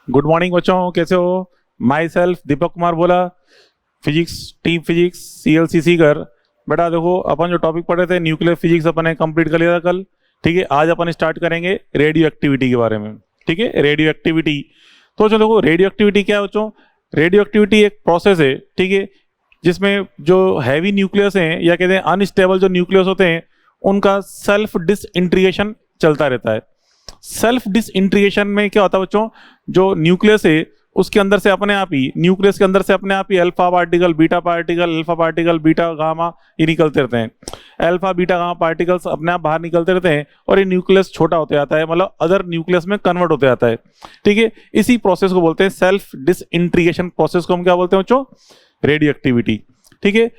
Good morning बच्चों, कैसे हो? माई सेल्फ दीपक कुमार बोला, फिजिक्स टीम फिजिक्स CLCC कर। बेटा देखो, अपन जो टॉपिक पढ़े थे न्यूक्लियर फिजिक्स अपन ने कंप्लीट कर लिया था कल। ठीक है, आज अपन स्टार्ट करेंगे रेडियो एक्टिविटी के बारे में। ठीक है, रेडियो एक्टिविटी। तो चलो देखो, रेडियो एक्टिविटी क्या है बच्चों? रेडियो एक्टिविटी एक प्रोसेस है, ठीक है, जिसमें जो हैवी न्यूक्लियस हैं या कहते हैं अनस्टेबल जो न्यूक्लियस होते हैं उनका सेल्फ डिसइंटीग्रेशन चलता रहता है। सेल्फ डिसइंटीग्रेशन में क्या होता है बच्चों? जो न्यूक्लियस है उसके अंदर से अपने आप ही, न्यूक्लियस के अंदर से अपने आप ही alpha particle, beta particle, alpha particle, beta gamma ये निकलते रहते हैं। अल्फा बीटा गामा पार्टिकल्स अपने आप बाहर निकलते रहते हैं और ये न्यूक्लियस छोटा होते जाता है, मतलब अदर न्यूक्लियस में कन्वर्ट होते जाता है। ठीक है, इसी प्रोसेस को बोलते हैं सेल्फ डिसइंटीग्रेशन प्रोसेस को हम क्या बोलते हैं बच्चों? Radio activity. ठीक है,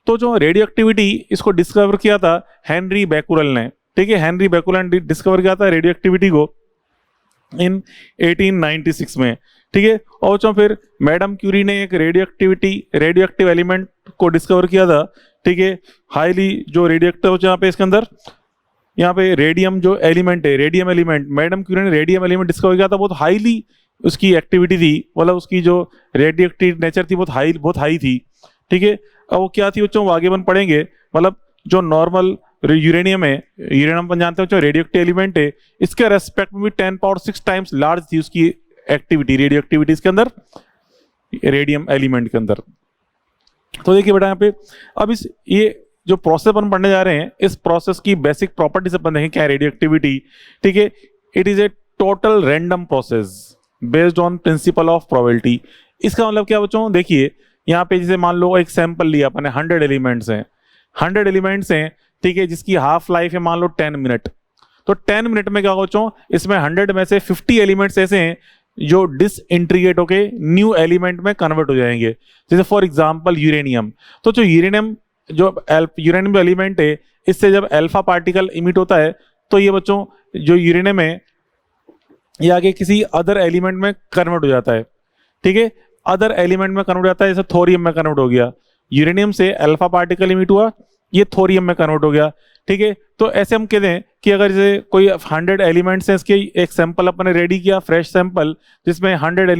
तो जो रेडियो एक्टिविटी इसको डिस्कवर किया था हेनरी बैकुलर ने। ठीक है, हेनरी बैकुलर ने डिस्कवर किया था रेडियो एक्टिविटी को इन 1896 में। ठीक है, और जो फिर मैडम क्यूरी ने एक रेडियो एक्टिव एलिमेंट को डिस्कवर किया था। ठीक है, हाईली जो रेडियो एक्टिव यहाँ पे इसके अंदर यहाँ पे रेडियम जो एलिमेंट है, रेडियम एलिमेंट, मैडम क्यूरी ने रेडियम एलिमेंट डिस्कवर किया था। बहुत हाईली उसकी एक्टिविटी थी, मतलब उसकी जो रेडियो एक्टिव नेचर थी बहुत हाई थी। ठीक है, अब वो क्या थी बच्चों, वो आगे अपन पढ़ेंगे। मतलब जो नॉर्मल यूरेनियम है, यूरेनियम अपन जानते हैं बच्चों रेडियो एक्टिव एलिमेंट है, इसके रेस्पेक्ट में भी 10 पावर 6 लार्ज थी उसकी एक्टिविटी, रेडियो एक्टिविटी इसके अंदर, रेडियम एलिमेंट के अंदर। तो देखिए बेटा यहाँ पे अब ये जो प्रोसेस अपन पढ़ने जा रहे हैं, इस प्रोसेस की बेसिक प्रॉपर्टीज अपन देखें क्या है रेडियो एक्टिविटी। ठीक है, it is a total random process based on principle of probability. इसका मतलब क्या बच्चों? देखिए यहाँ पे जैसे मान लो एक सैंपल लिया अपन ने, 100 एलिमेंट्स हैं, 100 एलिमेंट्स हैं। ठीक है, जिसकी हाफ लाइफ है मान लो 10 मिनट। तो 10 मिनट में क्या बच्चों, इसमें 100 में से 50 एलिमेंट्स ऐसे हैं जो डिसइंटीग्रेट होके न्यू एलिमेंट में कन्वर्ट हो जाएंगे। जैसे फॉर एग्जांपल यूरेनियम। तो जो यूरेनियम एलिमेंट है, इससे जब अल्फा पार्टिकल इमिट होता है तो ये बच्चों जो यूरेनियम है ये आगे किसी अदर एलिमेंट में कन्वर्ट हो जाता है। ठीक है, अदर एलिमेंट में कन्वर्ट हो जाता है, जैसे थोरियम में कन्वर्ट हो गया। यूरेनियम से अल्फा पार्टिकल इमिट हुआ, ये थोरियम में कन्वर्ट हो गया। ठीक है, तो ऐसे हम कहते हैं कि अगर जैसे कोई 100 एलिमेंट्स हैं, इसके एक सैंपल अपने रेडी किया, फ्रेश सैंपल, जिसमें 100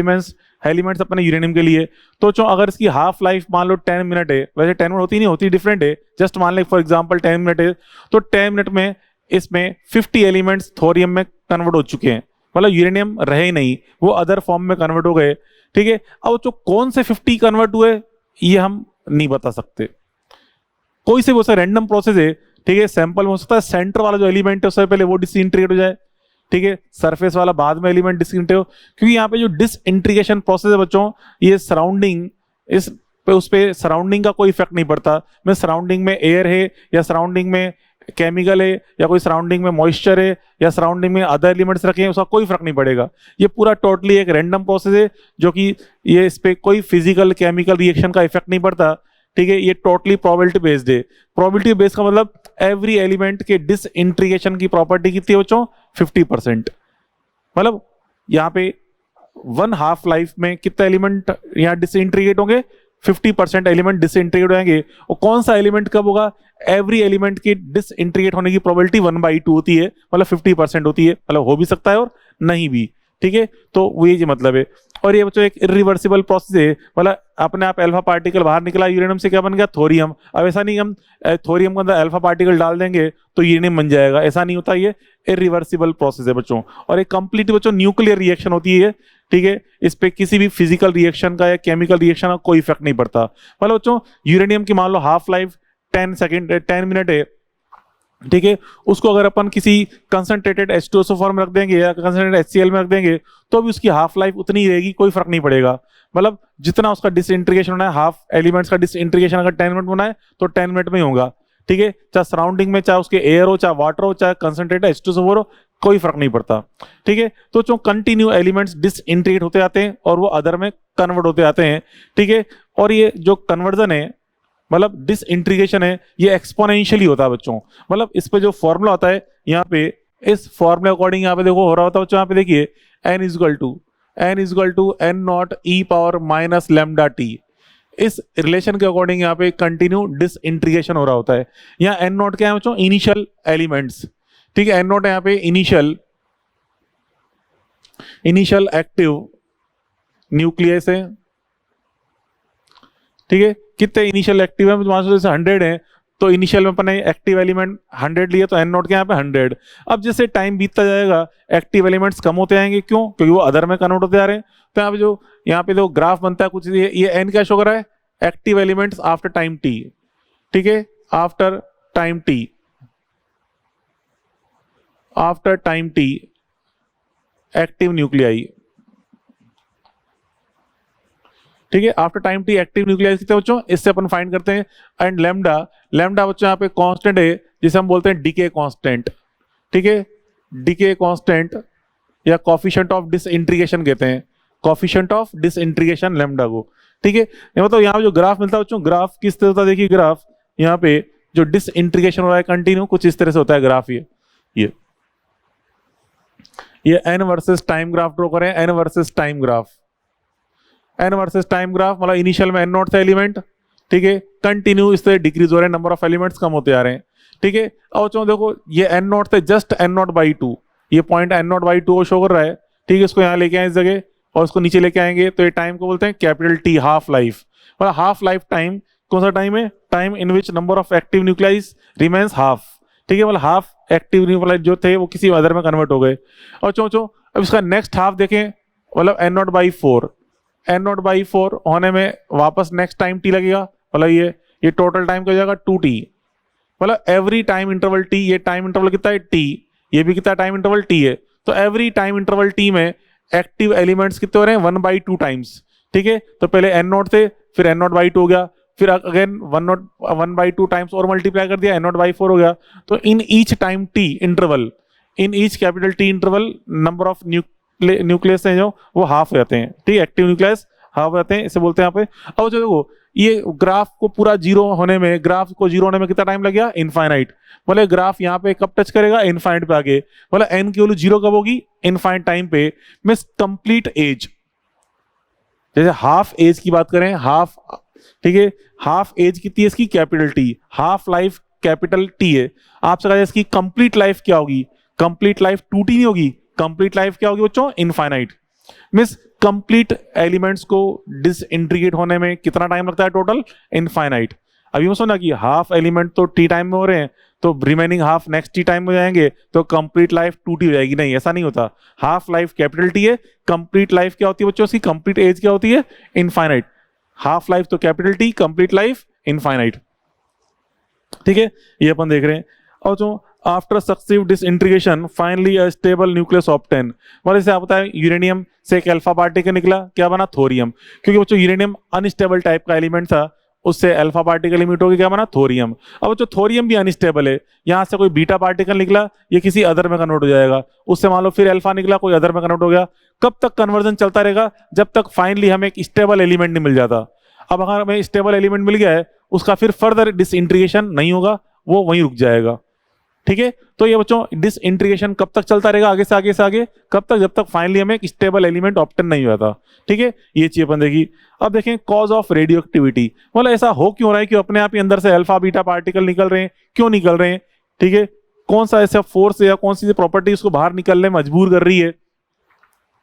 एलिमेंट्स अपने यूरेनियम के लिए। तो जो अगर इसकी हाफ लाइफ मान लो 10 मिनट है, वैसे 10 मिनट होती नहीं, होती डिफरेंट है, जस्ट मान लो फॉर एग्जाम्पल 10 मिनट है, तो 10 मिनट में इसमें 50 एलिमेंट्स थोरियम में कन्वर्ट हो चुके हैं, मतलब यूरेनियम रहे ही नहीं, वो अदर फॉर्म में कन्वर्ट हो गए। ठीक है, अब जो कौन से 50 कन्वर्ट हुए ये हम नहीं बता सकते, कोई से वो सा रैंडम प्रोसेस है। ठीक है, सैंपल में हो सकता है सेंटर वाला जो एलिमेंट है उससे पहले वो डिसइंटीग्रेट हो जाए। ठीक है, सरफेस वाला बाद में एलिमेंट डिसइंटीग्रेट हो, क्योंकि यहाँ पे जो डिसइंटीग्रेशन प्रोसेस है बच्चों, ये सराउंडिंग उस पे सराउंडिंग का कोई इफेक्ट नहीं पड़ता। मैं सराउंडिंग में एयर है या सराउंडिंग में केमिकल है या कोई सराउंडिंग में मॉइस्चर है या सराउंडिंग में अदर एलिमेंट्स रखे हैं, उसका कोई फर्क नहीं पड़ेगा। ये पूरा टोटली एक रैंडम प्रोसेस है, जो कि ये इस पे कोई फिजिकल केमिकल रिएक्शन का इफेक्ट नहीं पड़ता। ठीक है, ये टोटली प्रोबेबिलिटी बेस्ड है। प्रोबेबिलिटी बेस्ड का मतलब एवरी एलिमेंट के डिसइंटीग्रेशन की प्रॉपर्टी कितनी है बच्चों? 50%। मतलब यहाँ पे 1 हाफ लाइफ में कितना एलिमेंट यहाँ डिसइंटीग्रेट होंगे? 50% एलिमेंट डिसइंटीग्रेट हो जाएंगे। और कौन सा एलिमेंट कब होगा? एवरी एलिमेंट की डिसइंटीग्रेट होने की प्रोबेबिलिटी 1/2 होती है, मतलब 50% होती है, मतलब हो भी सकता है और नहीं भी। ठीक है, तो वो ये मतलब है। और ये बच्चों एक इरिवर्सिबल प्रोसेस है, मतलब अपने आप अल्फा पार्टिकल बाहर निकला, यूरेनियम से क्या बन गया? थोरियम। अब ऐसा नहीं हम थोरियम के अंदर अल्फा पार्टिकल डाल देंगे तो यूरेनियम बन जाएगा, ऐसा नहीं होता। ये इरिवर्सिबल प्रोसेस है बच्चों, और एक कंप्लीट बच्चों न्यूक्लियर रिएक्शन होती है। ठीक है, इस पे किसी भी फिजिकल रिएक्शन का या केमिकल रिएक्शन का कोई इफेक्ट नहीं पड़ता। मतलब बच्चों यूरेनियम की मान लो हाफ लाइफ 10 मिनट है। ठीक है, उसको अगर अपन किसी कंसंट्रेटेड H2SO फॉर्म में रख देंगे या कंसंट्रेटेड HCl में रख देंगे तो भी उसकी हाफ लाइफ उतनी ही रहेगी, कोई फर्क नहीं पड़ेगा। मतलब जितना उसका डिसइंटीग्रेशन होना है, हाफ एलिमेंट्स का डिसइंटीग्रेशन अगर 10 मिनट में होना है तो 10 मिनट में ही होगा। ठीक है, चाहे सराउंडिंग में, चाहे उसके एयर हो, चाहे वाटर हो, चाहे कंसंट्रेटेड H2SO हो, कोई फर्क नहीं पड़ता। ठीक है, तो जो कंटिन्यू एलिमेंट्स डिसइंटीग्रेट होते जाते हैं और वो अदर में कन्वर्ट होते जाते हैं। ठीक है, और ये जो कन्वर्जन है, मतलब डिसइंटीग्रेशन है, ये एक्सपोनेंशियली होता है बच्चों। मतलब इस पे जो फॉर्मूला होता है यहाँ पे, इस फॉर्मूला अकॉर्डिंग यहाँ पे देखो हो रहा होता है बच्चों। यहाँ पे देखिए n is to n naught e power minus lambda t। इस रिलेशन के अकॉर्डिंग यहाँ पे कंटिन्यू डिसइंटीग्रेशन हो रहा होता है। यहाँ n नॉट क्या है बच्चों? Initial elements. ठीक है, n नॉट है यहाँ पे इनिशियल एक्टिव न्यूक्लियस है, ठीक है। कितने इनिशियल एक्टिव है, मान लो जैसे 100 है तो इनिशियल में अपने एक्टिव एलिमेंट 100 लिए तो एन नॉट के यहाँ पे 100। अब जैसे टाइम बीतता जाएगा एक्टिव एलिमेंट्स कम होते आएंगे, क्यों? क्योंकि वो अदर में कन्वर्ट होते आ रहे हैं। तो यहाँ पे जो ग्राफ बनता है कुछ ये एन क्या शो कर रहा है, active elements after time T, ठीक है, after time T, after time T active nuclei, ठीक है। After time T active nuclei कितने बच्चों, इससे अपन फाइंड करते हैं। एंड लेमडा, लेमडा बच्चों यहाँ पे कांस्टेंट है जिसे हम बोलते हैं डीके कांस्टेंट, ठीक है, डीके कांस्टेंट या कोफिशिएंट ऑफ डिसइंटीग्रेशन कहते हैं, कोफिशिएंट ऑफ डिसइंटीग्रेशन लेमडा को, ठीक है। मतलब यहाँ पे जो ग्राफ मिलता है बच्चों, ग्राफ किस तरह होता है, देखिए ग्राफ यहाँ पे जो डिसइंटीग्रेशन हो रहा है कंटिन्यू, कुछ इस तरह से होता है ग्राफ। ये N versus time graph draw करें, N versus time graph, N versus time graph, मतलब इनिशियल में एन नॉट था एलिमेंट, ठीक है, कंटिन्यू इस तरह डिक्रीज हो रहे हैं, नंबर ऑफ एलिमेंट्स कम होते आ रहे हैं, ठीक है। अब चलो देखो ये एन नॉट थे, जस्ट एन नॉट बाई 2, ये point n naught by 2 show कर रहा है, ठीक है। इसको यहाँ लेके आए इस जगह और उसको नीचे लेके आएंगे तो ये टाइम को बोलते हैं कैपिटल टी, हाफ लाइफ। मतलब हाफ लाइफ टाइम कौन सा टाइम है, time in which number of active nuclei remains half, ठीक है। मतलब हाफ एक्टिव न्यूक्लियाइज जो थे वो किसी अदर में कन्वर्ट हो गए। और चो अब इसका नेक्स्ट हाफ देखें, मतलब n naught by 4, n naught by 4 होने में वापस नेक्स्ट टाइम टी लगेगा, मतलब ये टोटल टाइम क्या हो जाएगा 2t, मतलब एवरी टाइम इंटरवल टी, ये टाइम इंटरवल कितना है t, ये भी कितना टाइम इंटरवल t है, तो एवरी टाइम इंटरवल t में एक्टिव एलिमेंट्स कितने हो रहे हैं 1/2 टाइम्स, ठीक है। तो पहले एन नॉट थे, फिर एन नॉट बाई 2 हो गया, फिर अगेन 1/2 टाइम्स और मल्टीप्लाई कर दिया, एन नॉट बाई 4 हो गया। तो in each time T interval, in each capital T interval number of nucleus हैं जो वो हाफ हो जाते हैं, ठीक है, एक्टिव न्यूक्लियस हाफ हो जाते हैं, इसे बोलते हैं यहाँ पे। अब जो देखो ये ग्राफ को पूरा जीरो होने में, ग्राफ को जीरो होने में कितना टाइम लग गया, इनफाइनाइट। मतलब ग्राफ यहाँ पे कब टच करेगा, इनफाइनाइट पे आगे, मतलब एन की वैल्यू जीरो कब होगी, इनफाइनाइट टाइम पे। मींस कंप्लीट एज, जैसे हाफ एज की बात करें, हाफ, ठीक है, हाफ एज कितनी है इसकी, capital T, half life capital T है। आपसे कहा इसकी कंप्लीट लाइफ क्या होगी, कंप्लीट लाइफ 2t नहीं होगी, कंप्लीट लाइफ क्या होगी बच्चों, इनफाइनाइट। मींस कंप्लीट एलिमेंट्स को डिसइंटीग्रेट होने में कितना टाइम लगता है टोटल, इनफाइनाइट। अभी मैं सुना कि हाफ एलिमेंट तो टी टाइम में हो रहे हैं तो remaining half next T time में जाएंगे तो कंप्लीट लाइफ 2t हो जाएगी, नहीं ऐसा नहीं होता। हाफ लाइफ कैपिटल टी है, कंप्लीट लाइफ क्या होती है बच्चों, उसकी कंप्लीट एज क्या होती है, इनफाइनाइट। हाफ लाइफ तो capital T, complete life infinite, ठीक है, ये अपन देख रहे हैं। और जो after successive disintegration finally a stable nucleus obtain, मतलब जैसे आप बताएं यूरेनियम से एक अल्फा पार्टिकल निकला, क्या बना, थोरियम, क्योंकि बच्चों यूरेनियम अनस्टेबल टाइप का एलिमेंट था, उससे अल्फा पार्टिकल इमिट होकर क्या बना, थोरियम। अब जो थोरियम भी अनस्टेबल है, यहां से कोई बीटा पार्टिकल निकला, ये किसी अदर में कन्वर्ट हो जाएगा, उससे मान लो फिर अल्फा निकला, कोई अदर में कन्वर्ट हो गया। कब तक कन्वर्जन चलता रहेगा, जब तक फाइनली हमें एक स्टेबल एलिमेंट नहीं मिल जाता। अब अगर हमें स्टेबल एलिमेंट मिल गया है, उसका फिर फर्दर डिसइंटीग्रेशन नहीं होगा, वो वहीं रुक जाएगा, ठीक है। तो ये बच्चों डिसइंटीग्रेशन कब तक चलता रहेगा, आगे से आगे से आगे, कब तक, जब तक फाइनली हमें एक स्टेबल एलिमेंट ऑब्टेन नहीं हुआ था, ठीक है। ये चीज अपन देखी। अब देखें कॉज ऑफ रेडियो एक्टिविटी, मतलब ऐसा हो क्यों रहा है कि अपने आप ही अंदर से अल्फा बीटा पार्टिकल निकल रहे हैं, क्यों निकल रहे हैं, ठीक है, कौन सा ऐसा फोर्स या कौन सी प्रॉपर्टी उसको बाहर निकलने में मजबूर कर रही है।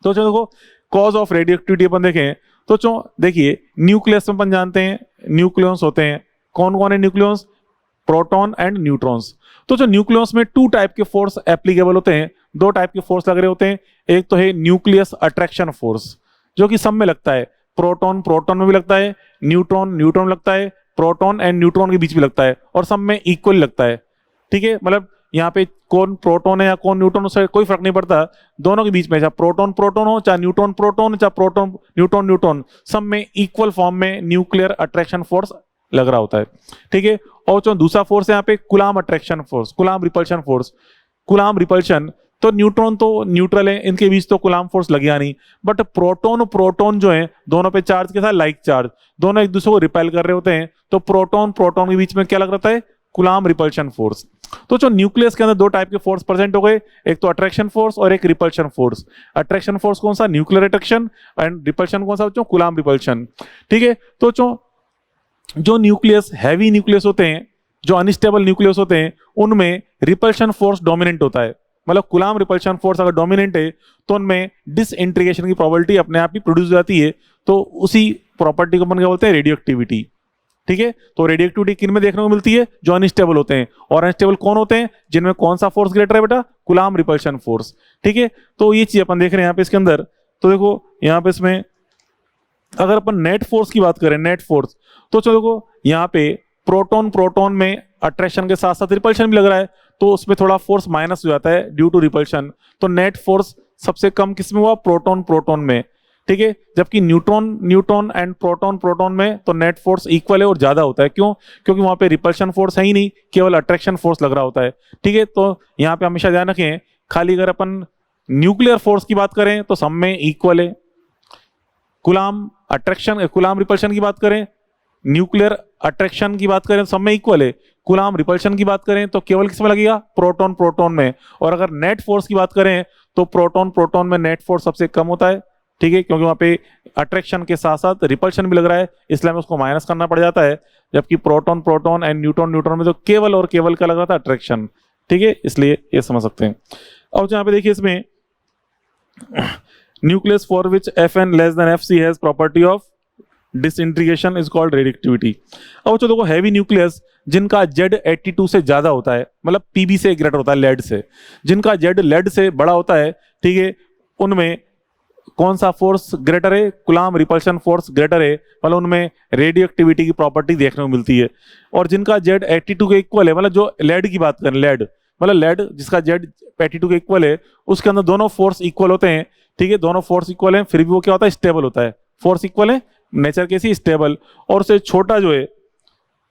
तो चलो देखो कॉज ऑफ रेडियो एक्टिविटी अपन देखें तो देखिए न्यूक्लियस में अपन जानते हैं न्यूक्लियस होते हैं, कौन कौन है न्यूक्लियस, प्रोटॉन एंड न्यूट्रॉन्स। तो जो न्यूक्लियस में 2 टाइप के फोर्स एप्लीकेबल होते हैं, 2 टाइप के फोर्स लग रहे होते हैं। एक तो है न्यूक्लियस अट्रैक्शन फोर्स, जो कि सब में लगता है, प्रोटॉन प्रोटॉन में भी लगता है, न्यूट्रॉन न्यूट्रॉन में लगता है, प्रोटॉन एंड न्यूट्रॉन के बीच भी लगता है, और सब में इक्वल लगता है, ठीक है। मतलब यहाँ पे कौन प्रोटॉन है या कौन न्यूट्रॉन, उससे कोई फर्क नहीं पड़ता, दोनों के बीच में, चाहे प्रोटॉन प्रोटॉन हो, चाहे न्यूट्रॉन प्रोटॉन, चाहे प्रोटॉन न्यूट्रॉन न्यूट्रॉन, सब में इक्वल फॉर्म में न्यूक्लियर अट्रैक्शन फोर्स लग रहा होता है, ठीक है। और जो दूसरा फोर्स है यहाँ पे कुलाम attraction force, कुलाम repulsion force. कुलाम repulsion तो न्यूट्रॉन तो न्यूट्रल है, इनके बीच तो कुलाम फोर्स लगेगा नहीं, बट प्रोटॉन प्रोटॉन जो है दोनों पे चार्ज के साथ लाइक चार्ज, दोनों एक दूसरे को रिपेल कर रहे होते हैं, तो प्रोटॉन प्रोटॉन के बीच में क्या लग रहा है, कुलाम रिपल्शन फोर्स। तो जो न्यूक्लियस के अंदर 2 टाइप के फोर्स प्रेजेंट हो गए, एक तो अट्रैक्शन फोर्स और एक रिपल्शन फोर्स। अट्रैक्शन फोर्स कौन सा, न्यूक्लियर अट्रैक्शन, एंड रिपल्शन कौन सा बच्चों, कुलाम रिपल्शन, ठीक है। तो जो न्यूक्लियस हैवी न्यूक्लियस होते हैं, जो अनस्टेबल न्यूक्लियस होते हैं, उनमें रिपल्शन फोर्स डोमिनेंट होता है, मतलब कूलाम रिपल्शन फोर्स अगर डोमिनेंट है तो उनमें डिसइंटीग्रेशन की प्रोबेबिलिटी अपने आप ही प्रोड्यूस हो जाती है। तो उसी प्रॉपर्टी को अपन क्या बोलते हैं, रेडियो एक्टिविटी। ठीक है, तो रेडियो एक्टिविटी किन में देखने को मिलती है, जो अनस्टेबल होते हैं। और अनस्टेबल कौन होते हैं, जिनमें कौन सा फोर्स ग्रेटर है बेटा, कूलाम रिपल्शन फोर्स। ठीक है, तो ये चीज अपन देख रहे हैं यहाँ पे इसके अंदर। तो देखो यहाँ पे इसमें अगर अपन नेट फोर्स की बात करें, नेट फोर्स, तो चलो देखो यहाँ पे प्रोटॉन प्रोटॉन में अट्रैक्शन के साथ साथ रिपल्शन भी लग रहा है, तो उसमें थोड़ा फोर्स माइनस हो जाता है ड्यू टू रिपल्शन। तो नेट फोर्स सबसे कम किसमें हुआ, प्रोटॉन प्रोटॉन में। ठीक है, जबकि neutron neutron and proton proton में तो नेट फोर्स इक्वल है और ज्यादा होता है। क्यों, क्योंकि वहां पे रिपल्शन फोर्स है ही नहीं, केवल अट्रैक्शन फोर्स लग रहा होता है। ठीक है, तो यहाँ पे हमेशा ध्यान रखें, खाली अगर अपन न्यूक्लियर फोर्स की बात करें तो सब में इक्वल है। कूलाम अट्रैक्शन, कूलाम रिपल्शन की बात करें, न्यूक्लियर अट्रैक्शन की बात करें तो सब में इक्वल है। कूलाम रिपल्शन की बात करें तो केवल किसमें लगेगा, प्रोटॉन प्रोटॉन में। और अगर नेट फोर्स की बात करें तो प्रोटॉन प्रोटॉन में नेट फोर्स सबसे कम होता है। ठीक है, क्योंकि वहां पे अट्रैक्शन के साथ साथ रिपल्शन भी लग रहा है, इसलिए हमें उसको माइनस करना पड़ जाता है। जबकि proton proton and neutron neutron में तो केवल और केवल क्या लग रहा था, अट्रैक्शन। ठीक है, इसलिए ये समझ सकते हैं। और यहाँ पे देखिए इसमें nucleus for which Fn less than Fc has property of disintegration is called radioactivity. अब देखो हैवी न्यूक्लियस जिनका Z82 से ज्यादा होता है, मतलब Pb से ग्रेटर होता है लेड से, जिनका Z लेड से बड़ा होता है, ठीक है, उनमें कौन सा फोर्स ग्रेटर है, कूलाम रिपल्शन फोर्स ग्रेटर है, मतलब उनमें रेडियो एक्टिविटी की प्रॉपर्टी देखने को मिलती है। और जिनका Z82 के इक्वल है, मतलब जो लेड की बात करें, लेड मतलब लेड जिसका Z82 के इक्वल है, उसके अंदर दोनों फोर्स इक्वल होते हैं। ठीक है, दोनों फोर्स इक्वल हैं, फिर भी वो क्या होता है, स्टेबल होता है। फोर्स इक्वल है, नेचर कैसी, स्टेबल। और उससे छोटा जो है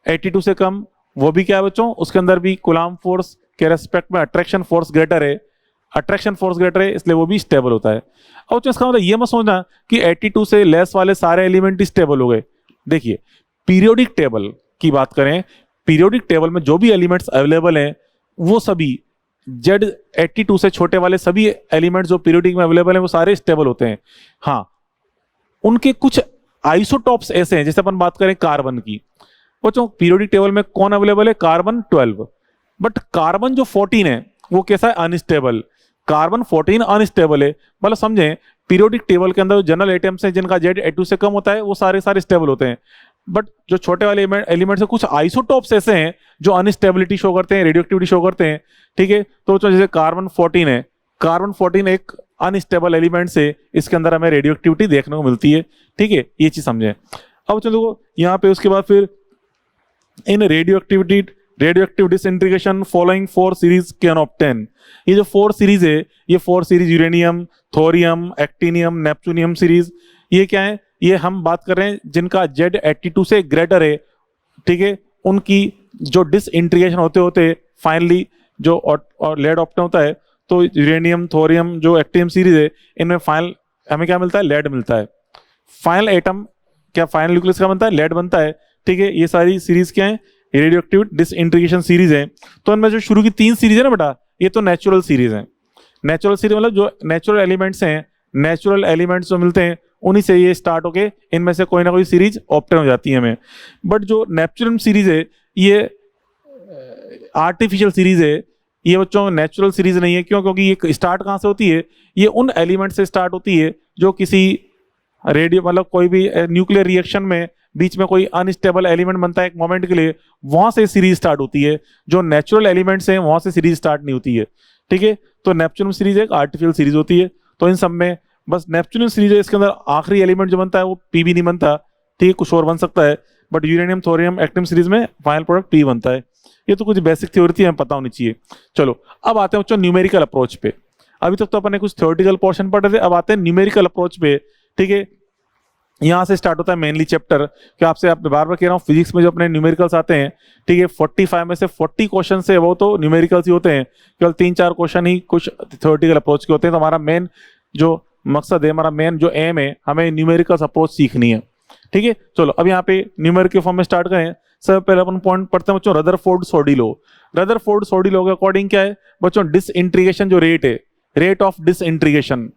82 से कम, वो भी क्या है बच्चों, उसके अंदर भी कूलाम फोर्स के रेस्पेक्ट में अट्रैक्शन फोर्स ग्रेटर है, अट्रैक्शन फोर्स ग्रेटर है, इसलिए वो भी स्टेबल होता है। अब इसका मतलब ये मत सोचना कि 82 से लेस वाले सारे एलिमेंट स्टेबल हो गए। देखिए पीरियोडिक टेबल की बात करें, पीरियोडिक टेबल में जो भी एलिमेंट्स अवेलेबल हैं वो सभी Z82 से छोटे वाले सभी एलिमेंट्स जो पीरियोडिक में अवेलेबल हैं वो सारे स्टेबल होते हैं। हाँ, उनके कुछ आइसोटॉप्स ऐसे हैं, जैसे अपन बात करें कार्बन की, बच्चों पीरियोडिक टेबल में कौन अवेलेबल है, कार्बन 12, बट कार्बन जो 14 है वो कैसा है, अनस्टेबल। कार्बन 14 अनस्टेबल है, मतलब समझें पीरियोडिक टेबल के अंदर जनरल एटम्स हैं जिनका Z82 से कम होता है वो सारे सारे स्टेबल होते हैं। बट जो छोटे वाले एलिमेंट्स हैं, कुछ आइसोटॉप्स ऐसे हैं जो अनस्टेबिलिटी शो करते हैं, रेडियोएक्टिविटी शो करते हैं। ठीक है, तो जैसे कार्बन 14 है, कार्बन 14 एक अनस्टेबल एलिमेंट से, इसके अंदर हमें रेडियोएक्टिविटी देखने को मिलती है। ठीक है, ये चीज समझें। अब चलो यहाँ पे उसके बाद फिर in radioactive disintegration following 4 series can obtain. ये जो 4 सीरीज है, ये 4 series uranium, thorium, actinium, neptunium series, ये क्या है, ये हम बात कर रहे हैं जिनका Z82 से ग्रेटर है। ठीक है, उनकी जो डिसइंटीग्रेशन होते होते फाइनली जो और लेड ऑप्टेन होता है, तो यूरेनियम, थोरियम, जो एक्टिनियम सीरीज है, इनमें फाइनल हमें क्या मिलता है, लेड मिलता है। फाइनल एटम क्या, फाइनल न्यूक्लियस का बनता है, लेड बनता है। ठीक है, ये सारी सीरीज क्या है, रेडियोएक्टिव डिसइंटीग्रेशन सीरीज है। तो इनमें जो शुरू की 3 सीरीज है ना बेटा, ये तो नेचुरल सीरीज है। नेचुरल सीरीज मतलब जो नेचुरल एलिमेंट्स हैं, नेचुरल एलिमेंट्स जो मिलते हैं उन्हीं से ये स्टार्ट होके इनमें से कोई ना कोई सीरीज ऑब्टेन हो जाती है हमें। बट जो नेपच्यूनियम सीरीज है ये आर्टिफिशियल सीरीज है, ये बच्चों नेचुरल सीरीज नहीं है। क्यों, क्योंकि ये स्टार्ट कहाँ से होती है, ये उन एलिमेंट से स्टार्ट होती है जो किसी रेडियो मतलब कोई भी न्यूक्लियर रिएक्शन में बीच में कोई अनस्टेबल एलिमेंट बनता है एक मोमेंट के लिए, वहां से सीरीज स्टार्ट होती है। जो नेचुरल एलिमेंट्स हैं वहां से सीरीज स्टार्ट नहीं होती है। ठीक है, तो नेपच्यूनियम सीरीज एक आर्टिफिशियल सीरीज होती है। तो इन सब में बस नेपच्यूनियम सीरीज है, इसके अंदर आखिरी एलिमेंट जो बनता है वो Pb नहीं बनता। ठीक है, कुछ और बन सकता है, but uranium, thorium, actinium series में फाइनल प्रोडक्ट P बनता है। ये तो कुछ बेसिक थ्योरी थी, हमें पता होनी चाहिए। चलो अब आते हैं बच्चों न्यूमेरिकल अप्रोच पे। अभी तक तो अपन ने कुछ थ्योरेटिकल पोर्शन पढ़े थे, अब आते हैं न्यूमेरिकल अप्रोच पे। ठीक है, यहाँ से स्टार्ट होता है मेनली चैप्टर, कि आपसे आप बार बार कह रहा हूँ फिजिक्स में जो अपने न्यूमेरिकल्स आते हैं, ठीक है, 45 में से 40 क्वेश्चन से वो तो न्यूमेरिकल्स ही होते हैं, केवल 3-4 क्वेश्चन ही कुछ थ्योरेटिकल अप्रोच के होते हैं। तो हमारा मेन जो मकसद है, हमारा मेन जो एम है, हमें न्यूमेरिकल्स अप्रोच सीखनी है। ठीक है, चलो अब यहाँ पे न्यूमेरिकल फॉर्म में स्टार्ट करें। सबसे पहले अपन पॉइंट पढ़ते हैं बच्चों, रदरफोर्ड-सोडी लॉ। रदरफोर्ड-सोडी लॉ के अकॉर्डिंग क्या है बच्चों, डिसइंटीग्रेशन जो रेट है, रेट ऑफ डिसइंटीग्रेशन,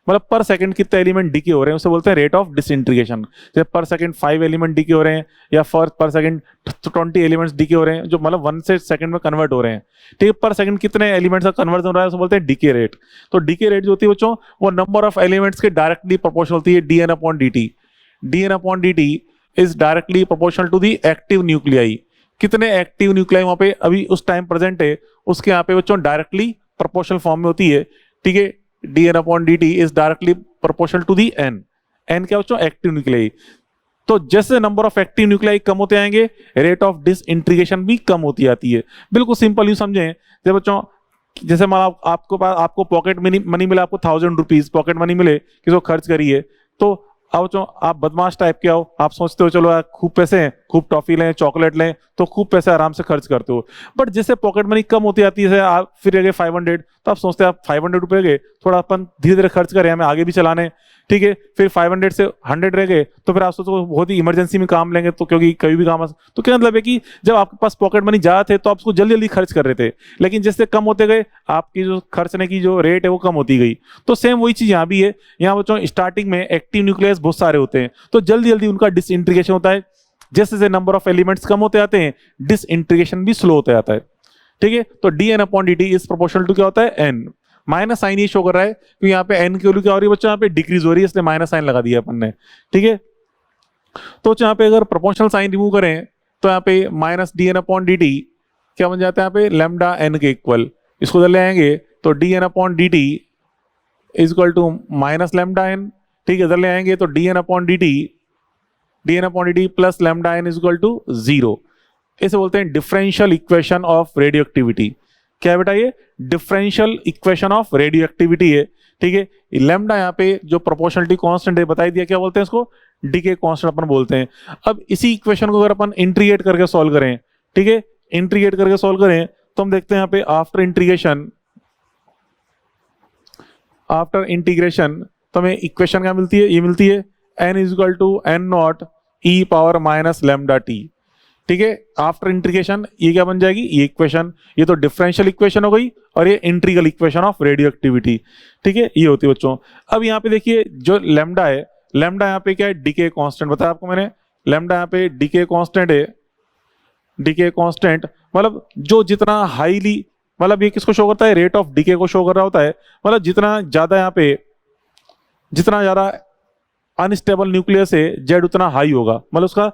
मतलब पर सेकंड कितने एलिमेंट डीके हो रहे हैं उसे बोलते हैं रेट ऑफ डिसइंटीग्रेशन। जैसे पर सेकंड 5 एलिमेंट डीके हो रहे हैं या पर सेकंड 20 एलिमेंट्स डीके हो रहे हैं, जो मतलब 1 से सेकंड में कन्वर्ट हो रहे हैं, ठीक है। पर सेकंड कितने एलिमेंट्स का कन्वर्जन हो रहा है उसे बोलते हैं डीके रेट। तो डीके रेट जो होती है बच्चों वो नंबर ऑफ एलिमेंट्स के डायरेक्टली प्रोपोर्शनल होती है dn upon dt। dn upon dt is directly proportional to the active nuclei. कितने एक्टिव न्यूक्लियाई वहां पे अभी उस टाइम प्रेजेंट है उसके यहाँ पे बच्चों डायरेक्टली प्रोपोर्शनल फॉर्म में होती है, ठीक है। dn upon dt is directly proportional to the n। n क्या बच्चों एक्टिव न्यूक्लियाई। तो जैसे नंबर ऑफ एक्टिव न्यूक्लियाई कम होते आएंगे रेट ऑफ डिसइंटीग्रेशन भी कम होती आती है। बिल्कुल सिंपल यूं समझें, जब बच्चों जैसे मान आपको पॉकेट मनी मिला, आपको 1000 रुपीज पॉकेट मनी मिले, किसी को खर्च करिए, तो अब बच्चों आप बदमाश टाइप के आओ, आप सोचते हो चलो यार खूब पैसे हैं, खूब टॉफी लें, चॉकलेट लें, तो खूब पैसे आराम से खर्च करते हो। बट जैसे पॉकेट मनी कम होती आती है, आप फिर रह गए 500, तो आप सोचते हैं आप 500 रुपए गए, थोड़ा अपन धीरे धीरे खर्च करें, हमें आगे भी चलाने, ठीक है। फिर 500 से 100 रह गए, तो फिर आप सोचो बहुत ही इमरजेंसी में काम लेंगे, तो क्योंकि कभी भी काम तो क्या मतलब है कि जब आपके पास पॉकेट मनी ज्यादा थे तो आप उसको जल्दी जल्दी खर्च कर रहे थे, लेकिन जैसे कम होते गए आपकी जो खर्चने की जो रेट है वो कम होती गई। तो सेम वही चीज यहाँ भी है। यहाँ बच्चों स्टार्टिंग में एक्टिव न्यूक्लियस बहुत सारे होते हैं, तो जल्दी जल्दी उनका डिसइंटीग्रेशन होता है। जैसे जैसे नंबर ऑफ एलिमेंट्स कम होते आते हैं डिसइंटीग्रेशन भी स्लो होता जाता है, ठीक है। तो dn upon dt is proportional to क्या होता है n। माइनस साइन ये शो कर रहा है क्योंकि यहाँ पे n की वैल्यू क्या हो रही है बच्चों, यहाँ पे डिक्रीज हो रही है, इसलिए माइनस साइन लगा दिया अपन ने, ठीक है। तो यहाँ पे अगर प्रोपोर्शनल साइन रिमूव करें तो यहाँ पे माइनस dn अपॉन dt क्या बन जाता है, यहाँ पे लैम्डा n के इक्वल। इसको इधर ले आएंगे तो dn upon dt is equal to minus lambda n, ठीक है। इधर ले आएंगे तो dn upon dt plus lambda n is equal to 0। इसे बोलते हैं differential equation of radioactivity. क्या है बेटा, ये differential equation of radioactivity है, ठीक है। लैम्डा यहाँ पे जो प्रोपोर्शनलिटी कांस्टेंट है बताई दिया, क्या बोलते हैं इसको, डीके कांस्टेंट अपन बोलते हैं। अब इसी इक्वेशन को अगर अपन इंटीग्रेट करके सॉल्व करें, ठीक है, इंटीग्रेट करके सॉल्व करें तो हम देखते हैं यहाँ पे आफ्टर इंटीग्रेशन तो हमें इक्वेशन क्या मिलती है, ये मिलती है n is equal to n naught e power minus lambda T, ठीक है। आफ्टर इंटीग्रेशन ये क्या बन जाएगी, ये इक्वेशन, ये तो डिफरेंशियल इक्वेशन हो गई और ये integral equation of radio activity, ठीक है, ये होती है बच्चों। अब यहाँ पे देखिए जो लैम्डा है, लैम्डा यहाँ पे क्या है, डीके कांस्टेंट बताया आपको मैंने, लैम्डा यहाँ पे डीके कांस्टेंट है। डीके कांस्टेंट मतलब जो जितना हाईली, मतलब ये किसको शो करता है, रेट ऑफ डीके को शो कर रहा होता है। मतलब जितना ज्यादा यहाँ पे, जितना ज्यादा अनस्टेबल न्यूक्लियस है जेड उतना हाई होगा, मतलब उसका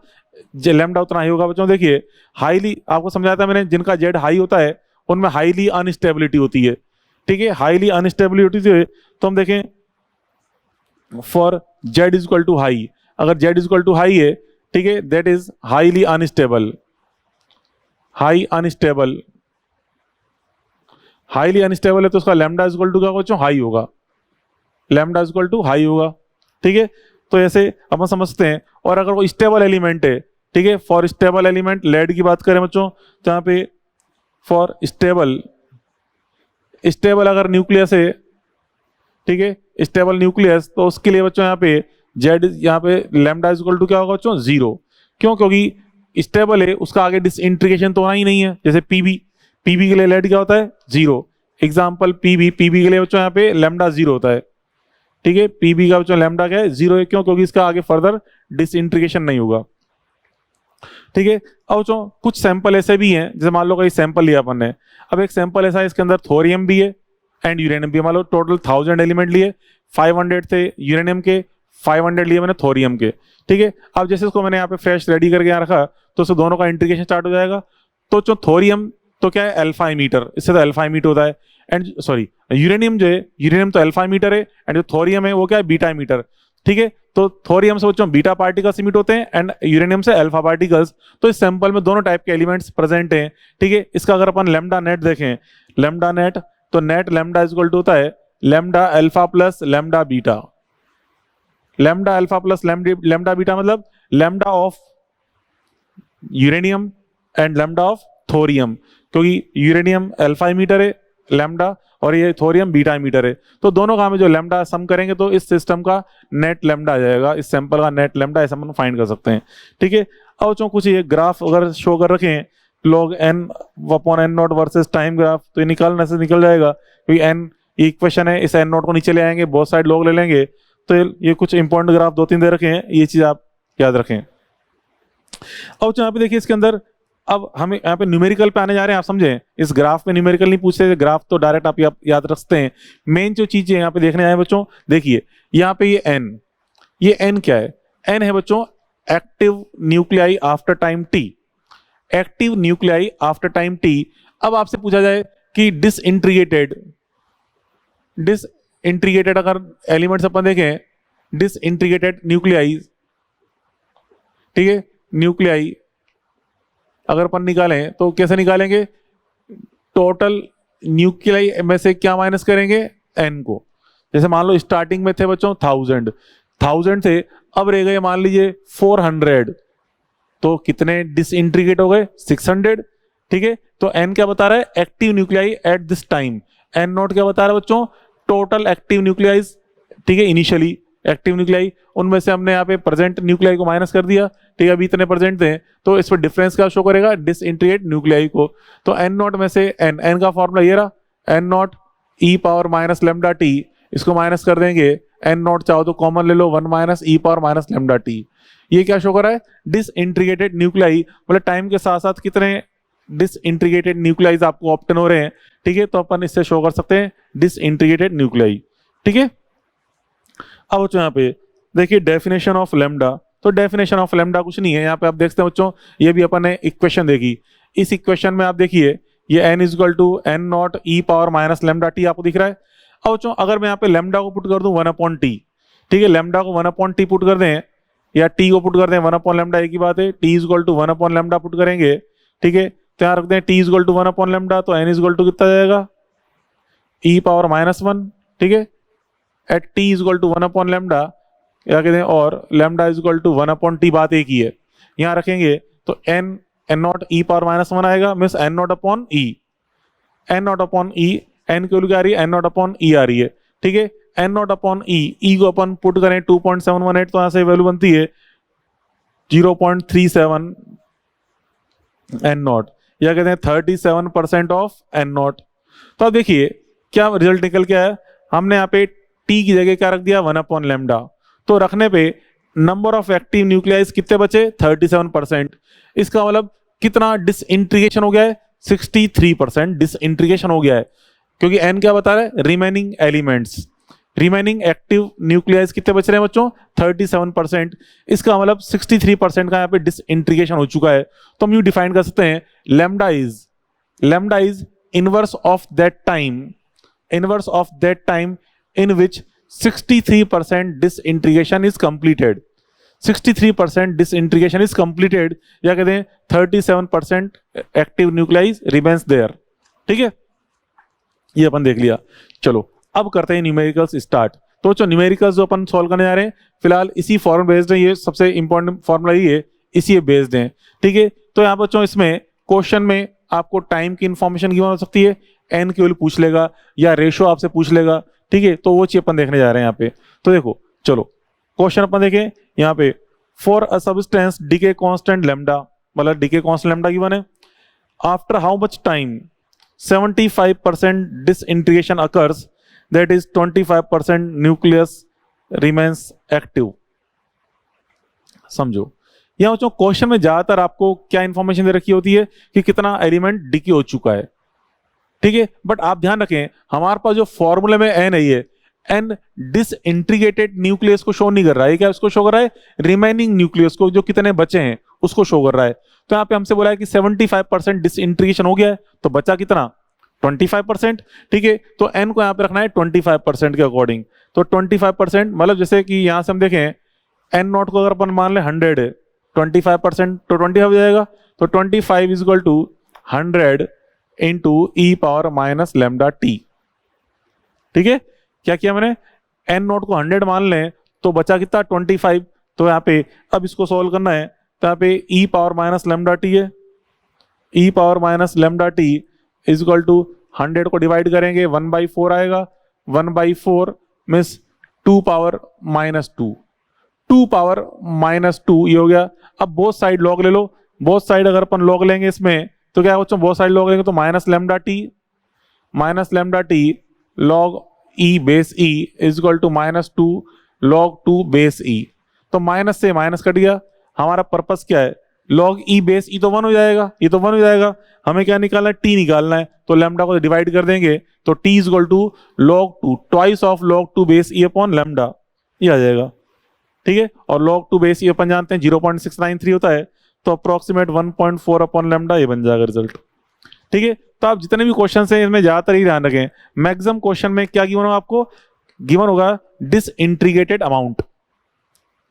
लैम्डा उतना हाई होगा। बच्चों देखिए हाईली आपको समझाया था मैंने, जिनका जेड हाई होता है उनमें हाईली अनस्टेबिलिटी होती है, ठीक है। हाईली अनस्टेबिलिटी होती है तो हम देखें for Z is equal to high, अगर Z is equal to high है, ठीक है, that is highly unstable. Highly unstable है तो उसका लैम्डा इज इक्वल टू क्या बच्चों, हाई होगा, lambda is equal to high होगा, ठीक है। तो ऐसे अपन समझते हैं। और अगर वो स्टेबल एलिमेंट है, ठीक है, फॉर स्टेबल एलिमेंट लेड की बात करें बच्चों तो यहाँ पे फॉर स्टेबल अगर न्यूक्लियस है, ठीक है, स्टेबल न्यूक्लियस, तो उसके लिए बच्चों यहाँ पे जेड, यहाँ पे लैम्डा इज इक्वल टू क्या होगा बच्चों, 0। क्यों, क्योंकि स्टेबल है, उसका आगे डिसइंटीग्रेशन तो होना ही नहीं है। जैसे पीबी के लिए लेड क्या होता है, 0। एग्जाम्पल पीबी के लिए बच्चों यहाँ पे लैम्डा 0 होता है, ठीक है। पीबी का बच्चों लैम्डा क्या है, 0 है। क्यों, क्योंकि इसका आगे फर्दर डिसइंटीग्रेशन नहीं होगा, ठीक है। अब बच्चों कुछ सैंपल ऐसे भी हैं, जैसे मान लो कहीं सैंपल लिया अपन ने, अब एक सैंपल ऐसा है इसके अंदर थोरियम भी है एंड यूरेनियम भी है। मान लो टोटल 1000 एलिमेंट लिए, 500 थे यूरेनियम के, 500 लिए मैंने थोरियम के, ठीक है। अब जैसे इसको मैंने यहाँ पे फ्रेश रेडी करके यहाँ रखा तो उससे दोनों का इंटीग्रेशन स्टार्ट हो जाएगा। तो जो थोरियम तो क्या है, अल्फा एमीटर, इससे तो अल्फा एमिट होता है। एंड सॉरी यूरेनियम जो है, यूरेनियम तो अल्फा एमीटर है एंड जो थोरियम है वो क्या है, बीटा एमीटर, ठीक है। तो थोरियम से बच्चों बीटा पार्टिकल्स इमिट होते हैं एंड यूरेनियम से अल्फा पार्टिकल्स। तो इस सैंपल में दोनों टाइप के एलिमेंट्स प्रेजेंट हैं, ठीक है। इसका अगर अपन लैम्डा नेट देखें, लैम्डा नेट तो net lambda is equal to होता है lambda alpha plus lambda beta. Lambda alpha plus lambda beta मतलब lambda of uranium and lambda of thorium, क्योंकि यूरेनियम अल्फा एमीटर है लैम्डा और ये थोरियम बीटा एमीटर है। तो दोनों का में जो लैम्डा सम करेंगे तो इस सिस्टम का नेट लैम्डा आ जाएगा, इस सैंपल का नेट लैम्डा ऐसा हम फाइंड कर सकते हैं, ठीक है। अब जो कुछ ये ग्राफ अगर शो कर रखें log n upon n not versus time graph, तो ये निकालने से निकल जाएगा, क्योंकि n ये इक्वेशन है, इस एन नॉट को नीचे ले आएंगे, बहुत साइड लॉग ले लेंगे, तो ये कुछ इंपॉर्टेंट ग्राफ 2-3 दे रखे हैं, ये चीज आप याद रखें। अब यहाँ पे देखिए इसके अंदर, अब हम यहाँ पे न्यूमेरिकल पे आने जा रहे हैं, आप समझे, इस ग्राफ में न्यूमेरिकल नहीं पूछते, ग्राफ तो डायरेक्ट आप याद रखते हैं। मेन जो चीजें यहाँ पे देखने आए बच्चों, देखिए यहाँ पे ये एन क्या है, एन है बच्चों active nuclei after time T, active nuclei after time T. अब आपसे पूछा जाए कि डिसइंटीग्रेटेड अगर एलिमेंट्स अपन देखें, डिसइंटीग्रेटेड न्यूक्लियाई, ठीक है, न्यूक्लियाई अगर अपन निकालें तो कैसे निकालेंगे, टोटल न्यूक्लियाई में से क्या माइनस करेंगे, एन को। जैसे मान लो स्टार्टिंग में थे बच्चों 1000 थे, अब रह गए मान लीजिए 400, तो कितने डिसइंटीग्रेट हो गए, 600, ठीक है। तो एन क्या बता रहा है, active nuclei at this time. N naught क्या बता रहा है बच्चों, टोटल एक्टिव न्यूक्लियाइज, ठीक है, इनिशियली एक्टिव न्यूक्लियाई, उनमें से हमने यहाँ पे प्रेजेंट न्यूक्लियाई को माइनस कर दिया, ठीक है, अभी इतने प्रेजेंट थे, तो इस पर डिफरेंस क्या शो करेगा, डिसइंटीग्रेट न्यूक्लियाई को। तो एन नॉट में से एन का फॉर्मूला ये रहा, n not E power minus lambda t, इसको माइनस कर देंगे, एन नॉट चाहो तो कॉमन ले लो, 1 minus e power minus lambda t. ये क्या शो कर रहा है, डिसइंटीग्रेटेड न्यूक्लियाई, मतलब टाइम के साथ साथ कितने डिसइंटीग्रेटेड न्यूक्लियाइज आपको ऑब्टेन हो रहे हैं, ठीक है। तो अपन इससे शो कर सकते हैं डिसइंटीग्रेटेड न्यूक्लियाई, ठीक है। अब बच्चों यहाँ पे देखिए डेफिनेशन ऑफ लेमडा, तो डेफिनेशन ऑफ लेमडा कुछ नहीं है, यहाँ पे आप देखते हैं बच्चों, ये भी अपन ने इक्वेशन देखी, इस इक्वेशन में आप देखिए ये n equal to N not E power minus lambda t आपको दिख रहा है। अब बच्चों अगर मैं यहाँ पे लेमडा को पुट कर दूं 1/t, ठीक है, लेमडा को 1/t पुट कर दें या टी को पुट कर दें, 1 लेमडा एक ही बात है, t equal to 1 lambda put करेंगे, ठीक है। तो यहाँ रख दें टी इक्वल टू 1 लेमडा, तो n इक्वल टू कितना जाएगा, ई पावर -1, ठीक है, at t equal to 1 lambda, या कहते हैं और लेमडा इक्वल टू 1/t, बात एक ही है। यहाँ रखेंगे तो एन नॉट ई पावर -1 आएगा, means n not upon e, n not upon e, n की वैल्यू क्या आ रही है, एन नॉट अपॉन ई आ रही है, ठीक है। एन नॉट अपॉन ई को अपन पुट करें 2.718, तो यहाँ से वैल्यू बनती है 0.37 एन नॉट, या कहते हैं 37% ऑफ एन नॉट। तो अब देखिए क्या रिजल्ट निकल के आया, हमने यहाँ पे टी की जगह क्या रख दिया, 1 लेमडा, तो रखने पे नंबर ऑफ एक्टिव न्यूक्लियाइज कितने बचे, 37%। इसका मतलब कितना डिसइंटीग्रेशन हो गया है, 63% डिसइंटीग्रेशन हो गया है, क्योंकि एन क्या बता रहा है, रिमेनिंग एलिमेंट्स, रिमेनिंग एक्टिव न्यूक्लियाइज कितने बच रहे हैं बच्चों, 37%। इसका मतलब 63% का यहाँ पे डिसइंटीग्रेशन हो चुका है। तो हम यूं डिफाइन कर सकते हैं, lambda is inverse of that time, inverse of that time in which 63% disintegration is completed, 63% disintegration is completed, या कहते हैं 37% active nuclei remains there, ठीक है। ये अपन देख लिया। चलो अब करते हैं न्यूमेरिकल्स स्टार्ट। तो जो न्यूमेरिकल्स जो अपन सॉल्व करने जा रहे हैं फिलहाल इसी फॉर्म बेस्ड है, ये सबसे इंपॉर्टेंट फॉर्मूला ही है, इसी बेस्ड है, ठीक है। तो यहाँ बच्चों इसमें क्वेश्चन में आपको टाइम की इंफॉर्मेशन गिवन हो सकती है, एन की वैल्यू पूछ लेगा या रेशो आपसे पूछ लेगा, ठीक है। तो वो चीज अपन देखने जा रहे हैं यहाँ पे। तो देखो चलो क्वेश्चन अपन देखें यहाँ पे, for a substance decay constant lambda, मतलब डीके कांस्टेंट लेमडा गिवन है, after how much time 75% disintegration occurs, that is 25% nucleus remains active. समझो यहाँ बच्चों क्वेश्चन में ज्यादातर आपको क्या इंफॉर्मेशन दे रखी होती है कि कितना एलिमेंट डीके हो चुका है, ठीक है। बट आप ध्यान रखें हमारे पास जो फॉर्मूले में एन है, ये एन डिसइंटीग्रेटेड न्यूक्लियस को शो नहीं कर रहा है, क्या उसको शो कर रहा है, रिमेनिंग न्यूक्लियस को, जो कितने बचे हैं उसको शो कर रहा है। तो यहाँ पे हमसे बोला है कि 75% डिसइंटीग्रेशन हो गया है, तो बचा कितना, 25%, ठीक है। तो एन को यहाँ पे रखना है 25% के अकॉर्डिंग। तो 25% मतलब जैसे कि यहाँ से हम देखें एन नॉट को अगर अपन मान ले 100 है, 25% तो 25 हो जाएगा, तो 25 is equal to 100 into e power minus lambda t, ठीक है। क्या किया मैंने, एन नॉट को 100 मान लें तो बचा कितना 25। तो यहाँ पे अब इसको सॉल्व करना है, तो यहाँ पे e power minus lambda T है, e power minus lambda T is equal to 100 को डिवाइड करेंगे 1/4 आएगा, 1/4 मीन्स 2 पावर -2, 2 पावर -2 ये हो गया। अब बोथ साइड लॉग ले लो, बोथ साइड अगर अपन लॉग लेंगे इसमें तो क्या बच्चों, बहुत साइड लॉग लेंगे तो minus lambda t log e base e is equal to -2 log 2 base e। तो माइनस से माइनस कट गया, हमारा पर्पस क्या है, log e बेस e तो 1 हो जाएगा, ये तो 1 हो जाएगा, हमें क्या निकालना है, t निकालना है, तो लैम्डा को डिवाइड कर देंगे तो t is equal to log 2 twice of log 2 base e upon lambda, ये आ जाएगा, ठीक है। और log 2 बेस e अपन जानते हैं 0.693 होता है, तो अप्रोक्सीमेट 1.4 अपॉन लैम्डा, ये बन जाएगा रिजल्ट, ठीक है। तो आप जितने भी क्वेश्चन हैं इसमें ज्यादातर ही ध्यान रखें, मैक्सिमम क्वेश्चन में क्या गिवन होगा आपको, गिवन होगा डिसइंटीग्रेटेड अमाउंट,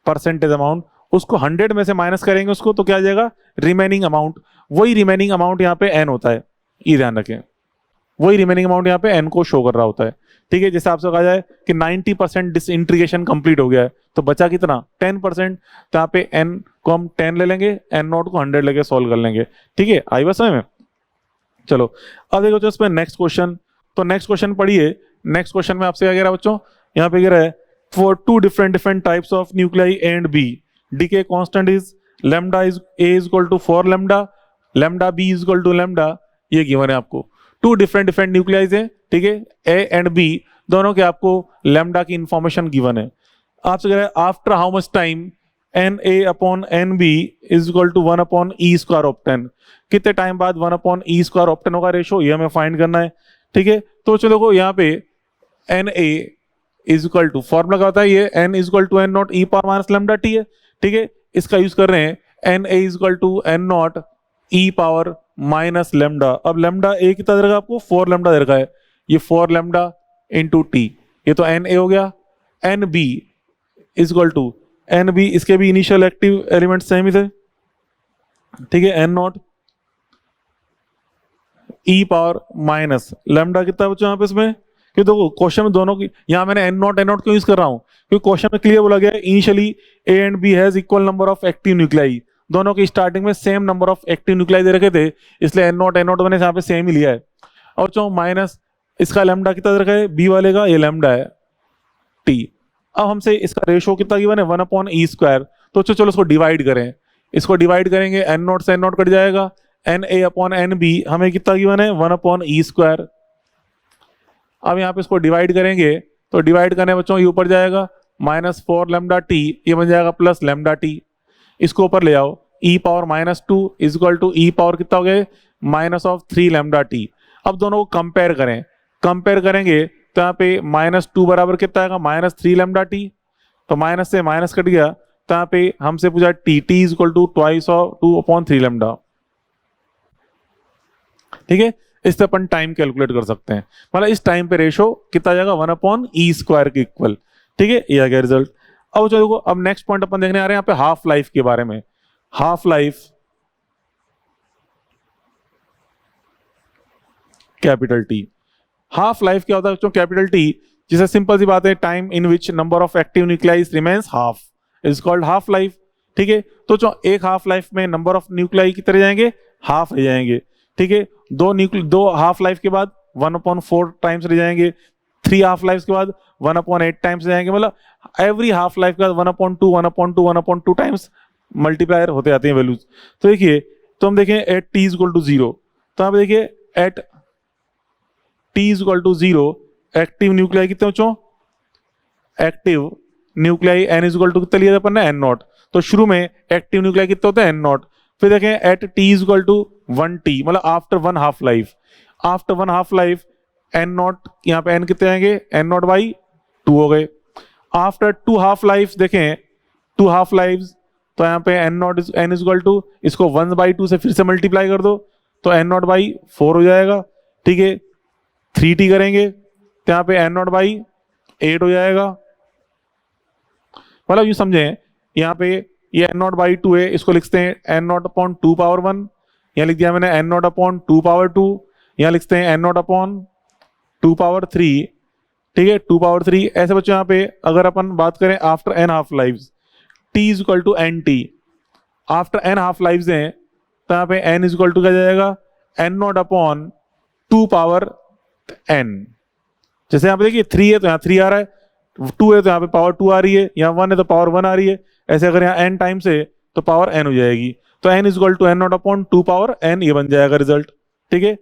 परसेंटेज अमाउंट, उसको 100 में से माइनस करेंगे उसको तो क्या आ जाएगा, रिमेनिंग अमाउंट, वही रिमेनिंग अमाउंट यहाँ पे n होता है, ये ध्यान रखें, वही रिमेनिंग अमाउंट यहाँ पे n को शो कर रहा होता है, ठीक है। जैसे आपसे कहा जाए कि 90% डिसइंटीग्रेशन कंप्लीट हो गया है, तो बचा कितना 10%, तो यहाँ पे n को हम 10 ले लेंगे, n नॉट को 100 लेके सॉल्व कर लेंगे, ठीक है। आई बस में, चलो अब देखो जो इसमें नेक्स्ट क्वेश्चन, तो नेक्स्ट क्वेश्चन पढ़िए। नेक्स्ट क्वेश्चन में आपसे क्या कह रहा है बच्चों, यहाँ पे कह रहा है for two different types of nuclei A and B, decay constant is lambda is A is equal to 4 lambda, lambda B is equal to lambda, ये गिवन है आपको। टू डिफरेंट डिफरेंट है, ठीक है, ए एंड बी दोनों के आपको lambda की इंफॉर्मेशन गिवन है। आपसे कह रहा है after how much time n A upon n B is equal to 1 upon e square obtain, कितने टाइम बाद 1 अपॉन ई स्क्वायर ऑप्टेन होगा रेशो, ये हमें फाइंड करना है, ठीक है। तो चलो देखो यहाँ पे n A is equal to, formula क्या होता है, ये n is equal to N not E power minus lambda t है, ठीक है। इसका यूज कर रहे हैं, n A is equal to N not E power minus lambda. अब लैम्डा ए कितना दे रखा है आपको, 4 लैम्डा दे रखा है, ये 4 लैम्डा इंटू टी, ये तो एन ए हो गया। N B is equal to n B, इसके भी इनिशियल एक्टिव एलिमेंट सेम ही थे, ठीक है, n not E power minus lambda कितना बच्चों यहाँ पे इसमें, क्योंकि देखो क्वेश्चन में दोनों की, यहाँ मैंने एन नॉट क्यों यूज कर रहा हूँ, क्योंकि क्वेश्चन में क्लियर बोला गया है initially A and B has equal number of active nuclei, दोनों की स्टार्टिंग में same number of active nuclei दे रखे थे, इसलिए एन नॉट मैंने यहाँ पे सेम ही लिया है। और चलो माइनस इसका लैम्डा कितना दे रखा है, बी वाले का ये लैम्डा है टी। अब हमसे इसका रेशो कितना गिवन है, 1 अपॉन ई स्क्वायर, तो चलो इसको डिवाइड करें, इसको डिवाइड करेंगे, एन नॉट से एन नॉट कट जाएगा, n A upon n B हमें कितना गिवन है, 1 अपॉन ई स्क्वायर। अब यहाँ पे इसको डिवाइड करेंगे, तो डिवाइड करने बच्चों ये ऊपर जाएगा -4 लैम्डा टी, ये बन जाएगा प्लस लैम्डा टी, इसको ऊपर ले आओ, e power -2 is equal to e power कितना हो गया, -3 लैम्डा टी। अब दोनों को कंपेयर करें, कंपेयर करेंगे तो यहाँ पे -2 बराबर कितना आएगा, -3 लैम्डा टी, तो माइनस से माइनस कट गया, तो यहाँ पे हमसे पूछा t, t is equal to twice of 2 upon 3 lambda, ठीक है। इससे अपन टाइम कैलकुलेट कर सकते हैं, मतलब इस टाइम पे रेशो कितना आ जाएगा, 1 अपॉन ई स्क्वायर के इक्वल, ठीक है, ये आ गया रिजल्ट। अब चलो देखो, अब नेक्स्ट पॉइंट अपन देखने आ रहे हैं यहाँ पे हाफ लाइफ के बारे में। Half life capital T, half life क्या होता है बच्चों, कैपिटल टी, जिसे सिंपल सी बात है, time in which number of active nuclei remains half is called half life, ठीक है। तो जो एक हाफ लाइफ में नंबर ऑफ न्यूक्लियाई कितने जाएंगे, हाफ रह जाएंगे, ठीक है। दो हाफ लाइफ के बाद 1/4 टाइम्स रह जाएंगे, 3 हाफ लाइफ के बाद 1/8 टाइम्स जाएंगे, मतलब एवरी हाफ लाइफ के बाद 1/2 1/2 1/2 टाइम्स मल्टीप्लायर होते जाते हैं वैल्यूज। तो देखिए, तो हम देखें at T is equal to 0, तो आप देखिए at T is equal to 0 active nuclei कितने बच्चों, active nuclei n is equal to कितना लिया था अपन ने, एन नॉट। तो शुरू में एक्टिव न्यूक्लियाई कितने होते हैं, एन नॉट। फिर देखें at T is equal to 1t, मतलब after 1 half life, after 1 half life n naught, यहाँ पे एन कितने आएंगे, एन नॉट बाई 2 हो गए। आफ्टर 2 हाफ लाइफ देखें 2 हाफ लाइफ, तो यहाँ पे N naught n is equal to, इसको 1/2 से फिर से मल्टीप्लाई कर दो, तो एन नॉट बाई 4 हो जाएगा, ठीक है। 3t करेंगे तो यहाँ पे एन नॉट बाई 8 हो जाएगा, मतलब ये समझें, यहाँ पे ये एन नॉट बाई 2 है, इसको लिखते हैं एन नॉट अपॉन 2 पावर 1, यहाँ लिख दिया मैंने एन नॉट अपॉन 2 पावर 2, यहाँ लिखते हैं एन नॉट अपॉन 2 पावर 3, ठीक है, 2 पावर 3। ऐसे बच्चों यहाँ पे अगर अपन बात करें after n half life, t is equal to n t, after n half life हैं, तो यहाँ पे एन इज इक्वल टू क्या जाएगा, n not upon 2 power n. जैसे यहाँ पे देखिए 3 है तो यहाँ 3 आ रहा है, 2 है तो यहाँ पे पावर 2 आ रही है, यहाँ 1 है तो पावर 1 आ रही है, ऐसे अगर यहाँ n टाइम्स है तो पावर n हो जाएगी, तो n is equal to N not upon 2 power n, ये बन जाएगा रिजल्ट, ठीक है।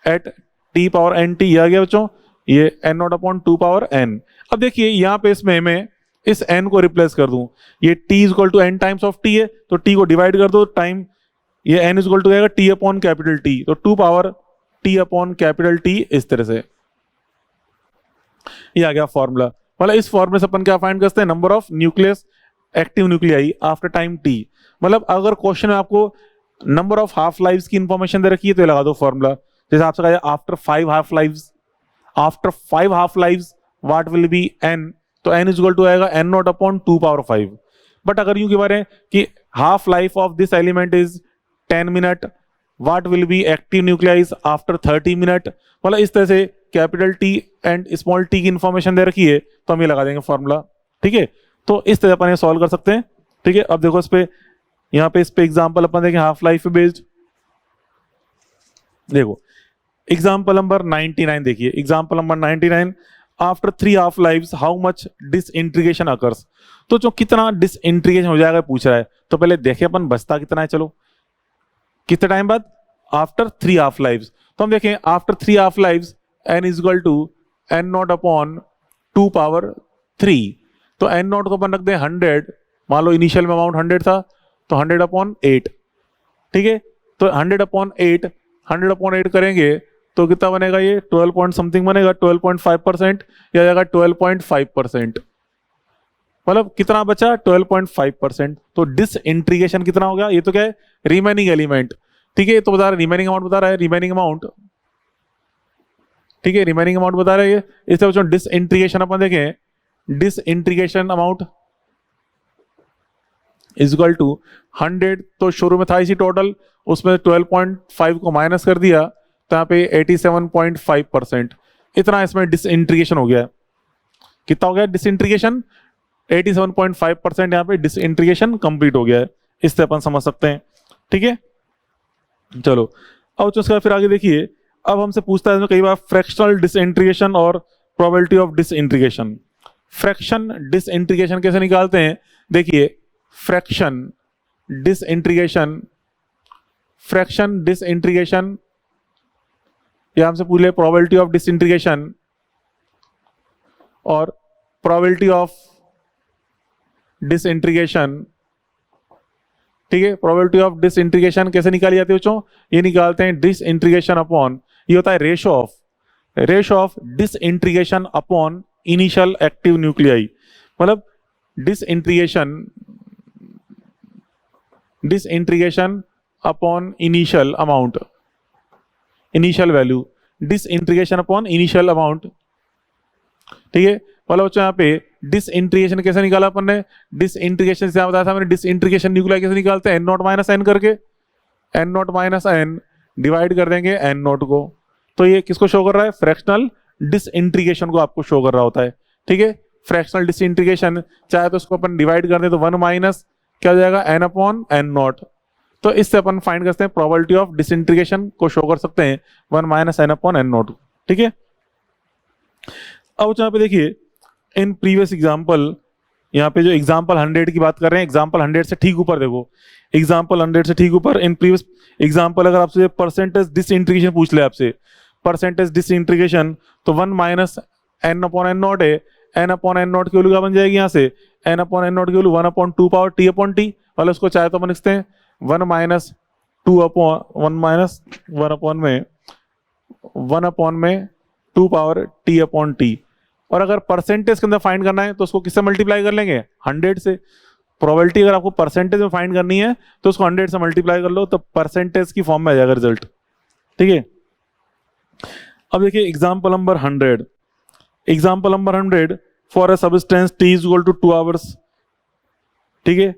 At t power n t, ये आ गया बच्चों। ये n naught upon 2 power n। अब देखिए यहाँ पे इसमें मैं इस n को रिप्लेस कर दूं, ये t is equal to n times of t है, तो t को डिवाइड कर दो टाइम, ये n इज इक्वल टू आएगा t अपॉन कैपिटल T, तो 2 power t upon capital T, इस तरह से ये आ गया फॉर्मूला। मतलब इस फॉर्मूले से अपन क्या फाइंड करते हैं, number of nucleus active nuclei after time t। मतलब अगर क्वेश्चन में आपको नंबर ऑफ हाफ लाइव्स की इंफॉर्मेशन दे रखी है तो ये लगा दो फॉर्मूला, जैसे आपसे कहा after 5 half lives, after 5 half lives what will be n, तो n इज इक्वल टू आएगा n naught upon 2 power 5। But अगर यूं की बात है कि half life of this element is 10 minute, what will be active nuclei after 30 minute, मतलब इस तरह से capital T and small t की इंफॉर्मेशन दे रखी है तो हम ये लगा देंगे फॉर्मूला। ठीक है, तो इस तरह अपन ये सॉल्व कर सकते हैं। ठीक है, अब देखो इस पे, यहाँ पे इस पे एग्जांपल अपन देखें हाफ लाइफ पे बेस्ड। देखो एग्जांपल नंबर 99 देखिए, example number 99, after 3 half lives how much disintegration occurs. तो जो कितना डिसइंटीग्रेशन हो जाएगा पूछ रहा है, तो पहले देखें अपन बचता कितना है, चलो कितने टाइम बाद, आफ्टर 3 हाफ लाइव्स। तो हम देखें after 3 half lives n is equal to n naught upon 2 power 3, तो n नॉट को अपन रख दें 100, मान लो इनिशियल में अमाउंट 100 था, तो 100 अपॉन 8। ठीक है, तो 100 अपॉन 8, 100 अपॉन 8 करेंगे तो कितना बनेगा, ये 12 पॉइंट समथिंग बनेगा, 12.5% या जाएगा 12.5%। मतलब कितना बचा, 12.5%। तो डिसइंटीग्रेशन कितना हो गया, ये तो क्या है रिमेनिंग एलिमेंट। ठीक है, तो बता रहा है रिमेनिंग अमाउंट, बता रहा है रिमेनिंग अमाउंट। ठीक है, रिमेनिंग अमाउंट बता रहा है ये। इससे बच्चों डिसइंटीग्रेशन अपन देखें, disintegration amount is equal to 100, तो शुरू में था इसी टोटल, उसमें 12.5 को माइनस कर दिया, तो यहाँ पे 87.5%, इतना इसमें डिसइंटीग्रेशन हो गया। कितना हो गया डिसइंटीग्रेशन, 87.5% यहाँ पे डिसइंटीग्रेशन कंप्लीट हो गया है। इससे अपन समझ सकते हैं। ठीक है, चलो अब उसके बाद फिर आगे देखिए, अब हमसे पूछता है कई बार फ्रैक्शनल डिसइंटीग्रेशन और probability of disintegration. Fraction disintegration कैसे निकालते हैं, देखिए फ्रैक्शन डिसइंटीग्रेशन, फ्रैक्शन डिसइंटीग्रेशन, या हमसे पूछ ले प्रोबेबिलिटी ऑफ डिसइंटीग्रेशन और प्रोबेबिलिटी ऑफ डिसइंटीग्रेशन। ठीक है, प्रोबेबिलिटी ऑफ डिसइंटीग्रेशन कैसे निकाली जाती है बच्चों, ये निकालते हैं डिसइंटीग्रेशन अपॉन, ये होता है ratio of disintegration upon initial active nuclei. मतलब disintegration upon initial amount, initial value, disintegration upon initial amount. ठीक है, मतलब बच्चों यहाँ पे डिसइंटीग्रेशन कैसे निकाला अपन ने, डिसइंटीग्रेशन से बताया था मैंने, डिसइंटीग्रेशन न्यूक्लियाई कैसे निकालते हैं, n नॉट माइनस n करके, n not minus n divide कर देंगे n नॉट को, तो ये किसको शो कर रहा है, फ्रैक्शनल डिसइंटीग्रेशन को आपको शो कर रहा होता है। ठीक है, फ्रैक्शनल डिसइंटीग्रेशन चाहे तो उसको अपन डिवाइड कर दें तो 1 माइनस क्या हो जाएगा n अपॉन n नॉट, तो इससे अपन फाइंड करते हैं प्रोबेबिलिटी ऑफ डिसइंटीग्रेशन को शो कर सकते हैं 1 minus n upon n not. ठीक है, अब यहाँ पे देखिए इन प्रीवियस एग्जाम्पल, यहाँ पे जो एग्जाम्पल 100 की बात कर रहे हैं, एग्जाम्पल 100 से ठीक ऊपर देखो, एग्जाम्पल 100 से ठीक ऊपर इन प्रीवियस एग्जाम्पल अगर आपसे परसेंटेज डिसइंटीग्रेशन पूछ ले आपसे, परसेंटेज डिसइंटीग्रेशन, तो 1 minus n upon n not है, n अपॉन n नॉट की वैल्यू क्या बन जाएगी यहाँ से, n अपॉन n नॉट की value 1 upon 2 power t upon t, वाले उसको चाहे तो अपन लिखते हैं 1 माइनस 2 अपॉन 1 माइनस 1 अपॉन में 2 पावर t अपॉन t। और अगर परसेंटेज के अंदर फाइंड करना है तो उसको किससे मल्टीप्लाई कर लेंगे, 100 से। प्रोबेबिलिटी अगर आपको परसेंटेज में फाइंड करनी है तो उसको 100 से मल्टीप्लाई कर लो, तो परसेंटेज की फॉर्म में आ जाएगा रिजल्ट। ठीक है, अब देखिए example number 100, example number 100 for a substance t is equal to 2 hours. ठीक है,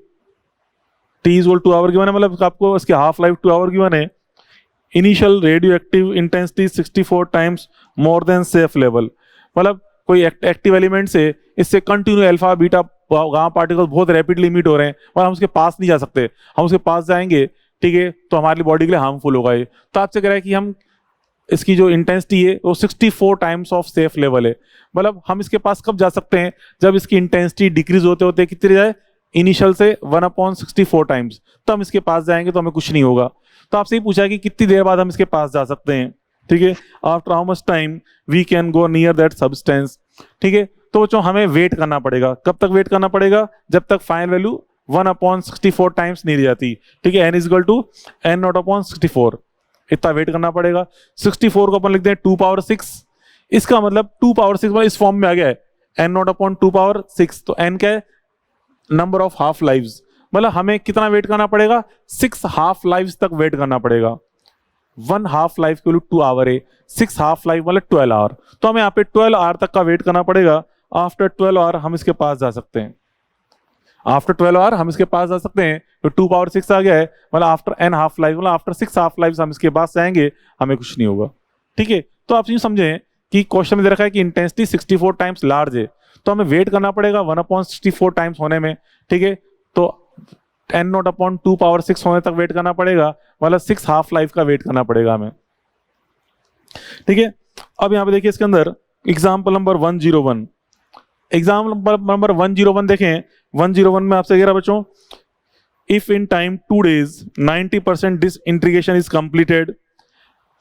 t इज इक्वल 2 आवर की बने, मतलब आपको इसके हाफ लाइफ 2 आवर की बने, initial radio active intensity 64 times more than safe level. मतलब कोई एक्टिव एलिमेंट से इससे continue alpha beta gamma particles बहुत रैपिडली मीट हो रहे हैं और हम उसके पास नहीं जा सकते, हम उसके पास जाएंगे ठीक है तो हमारी बॉडी के लिए हार्मफुल होगा ये। तो आपसे कह रहा है कि हम इसकी जो इंटेंसिटी है वो 64 टाइम्स ऑफ सेफ लेवल है। मतलब हम इसके पास कब जा सकते हैं, जब इसकी इंटेंसिटी डिक्रीज होते होते कितनी जाए, इनिशियल से 1/64 टाइम्स, तो हम इसके पास जाएंगे तो हमें कुछ नहीं होगा। तो आपसे ही पूछा है कि कितनी देर बाद हम इसके पास जा सकते हैं। ठीक है, after how much time we can go near that substance. ठीक है, तो बच्चों हमें वेट करना पड़ेगा। कब तक वेट करना पड़ेगा? जब तक फाइनल वैल्यू 1/64 टाइम्स नहीं दी जाती। ठीक है, n इक्वल टू n0/64, इतना वेट करना पड़ेगा। 64 को अपन लिखते हैं 2⁶, इसका मतलब 2⁶ मतलब इस फॉर्म में आ गया है n0/2⁶। तो n क्या है? नंबर ऑफ हाफ लाइव्स, मतलब हमें कितना वेट करना पड़ेगा? 6 हाफ लाइव्स तक वेट करना पड़ेगा। 1 हाफ लाइफ के लिए 2 आवर है, 6 हाफ लाइफ मतलब 12 आवर। तो हमें यहाँ पे 12 आवर तक का वेट करना पड़ेगा। आफ्टर 12 आवर हम इसके पास जा सकते हैं। आफ्टर 12 आवर हम इसके पास जा सकते हैं, तो 2⁶ आ गया है, मतलब आफ्टर n हाफ लाइफ, मतलब आफ्टर 6 हाफ लाइफ हम इसके पास जाएंगे, हमें कुछ नहीं होगा। ठीक है, तो आप यूँ समझें कि क्वेश्चन में दे रखा है कि इंटेंसिटी 64 टाइम्स लार्ज है, तो हमें वेट करना पड़ेगा 1/64 टाइम्स होने में। ठीक है, तो n0/2⁶ होने तक वेट करना पड़ेगा, मतलब 6 हाफ लाइफ का वेट करना पड़ेगा हमें। ठीक है, अब यहाँ पे देखिए इसके अंदर एग्जाम्पल नंबर 101, एग्जाम्पल नंबर 101 देखें। 101 में आपसे कह रहा बच्चों, if in time 2 days 90% disintegration is completed,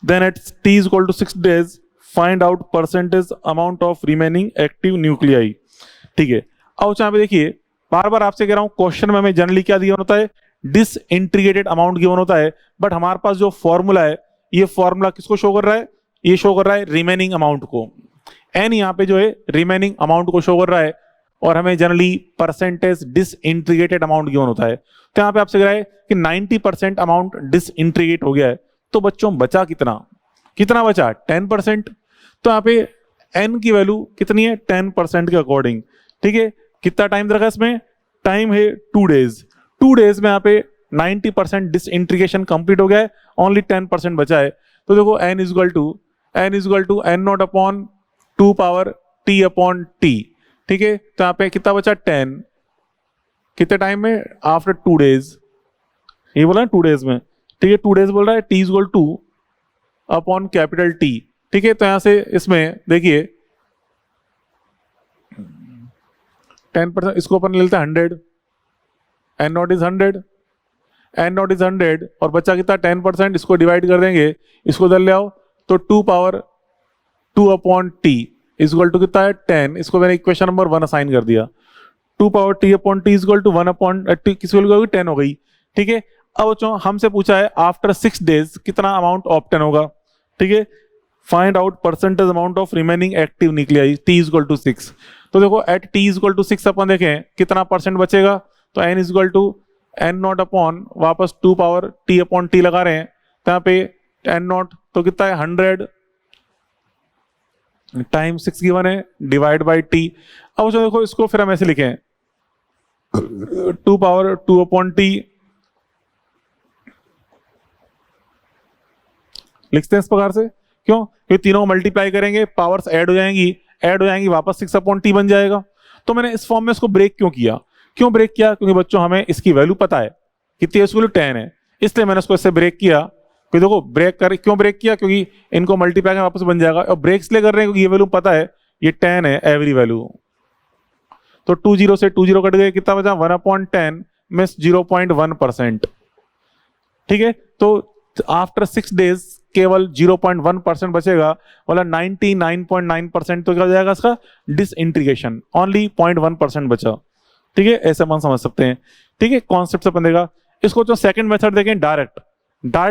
then at t is equal to 6 days find out percentage amount of remaining active nuclei। ठीक है, अब यहाँ पे देखिए बार बार आपसे कह रहा हूं, क्वेश्चन में हमें जनरली क्या दिया होता है? डिसइंटीग्रेटेड अमाउंट गिवन होता है, बट हमारे पास जो फॉर्मूला है, ये फॉर्मूला किसको शो कर रहा है? ये शो कर रहा है रिमेनिंग अमाउंट को। एन यहाँ पे जो है रिमेनिंग अमाउंट को शो कर रहा है, और हमें generally percentage disintegrated amount given होता है। तो यहाँ पे आपसे कह रहा है कि 90% अमाउंट डिसइंटीग्रेट हो गया है, तो बच्चों बचा कितना? कितना बचा? 10%। तो यहाँ पे एन की वैल्यू कितनी है? 10% के अकॉर्डिंग। ठीक है, कितना टाइम रखा इसमें? टाइम है 2 days। 2 days में यहाँ पे 90% डिसइंटीग्रेशन कंप्लीट हो गया है, ओनली 10% बचा है। तो देखो n इक्वल टू n0/2⁻t/t। ठीक है, तो यहाँ पे कितना बचा? 10। कितने टाइम में? After 2 days। ये बोला 2 days में। ठीक है, 2 days बोल रहा है, t equal two upon capital T। ठीक है, तो यहां से इसमें देखिए 10%, इसको अपन लेते हैं 100, n0 इज 100, n0 इज 100, और बच्चा कितना? 10%। इसको डिवाइड कर देंगे, इसको इधर ले आओ, तो 2/2/t इक्वल टू कितना है? 10। इसको मैंने इक्वेशन नंबर 1 असाइन कर दिया। 2/t/t इक्वल टू 1/t किसको होगी? 10 हो गई। ठीक है, अब बच्चों हमसे पूछा है आफ्टर 6 days कितना अमाउंट ऑब्टेन होगा। ठीक है, find out percentage amount of remaining active nuclei t equal to 6। तो देखो एट t इक्वल टू 6 अपन देखें कितना परसेंट बचेगा, तो n equal to n0 upon वापस 2/t/t लगा रहे हैं, तो यहाँ पे n0 तो कितना है? 100 टाइम 6 गिवन है, डिवाइड बाई t। अब जो देखो इसको फिर हम ऐसे लिखें 2/2/t लिखते हैं इस प्रकार से। क्यों? क्योंकि तीनों को मल्टीप्लाई करेंगे, पावर्स ऐड हो जाएंगी, वापस 6/t बन जाएगा। तो मैंने इस फॉर्म में इसको ब्रेक क्यों किया? क्यों ब्रेक किया? क्योंकि बच्चों हमें इसकी वैल्यू पता है कितनी है, इसकी वैल्यू 10 है, इसलिए मैंने इसको इससे ब्रेक किया। क्योंकि देखो क्यों ब्रेक किया? क्योंकि इनको मल्टीप्लाई वापस बन जाएगा, और ब्रेक इसलिए कर रहे हैं क्योंकि ये वैल्यू पता है, ये 10 है एवरी वैल्यू। तो 20 से 20 कट गए, कितना बचा? 1/10 मींस 0.1%। ठीक है, तो आफ्टर 6 days केवल 0.1% बचेगा, मतलब 99.9% तो क्या हो जाएगा इसका? डिसइंटीग्रेशन। ओनली 0.1% बचा। ठीक है, ऐसे अपन समझ सकते हैं। ठीक है, कॉन्सेप्ट से अपन देगा इसको। जो सेकंड मेथड देखें डायरेक्ट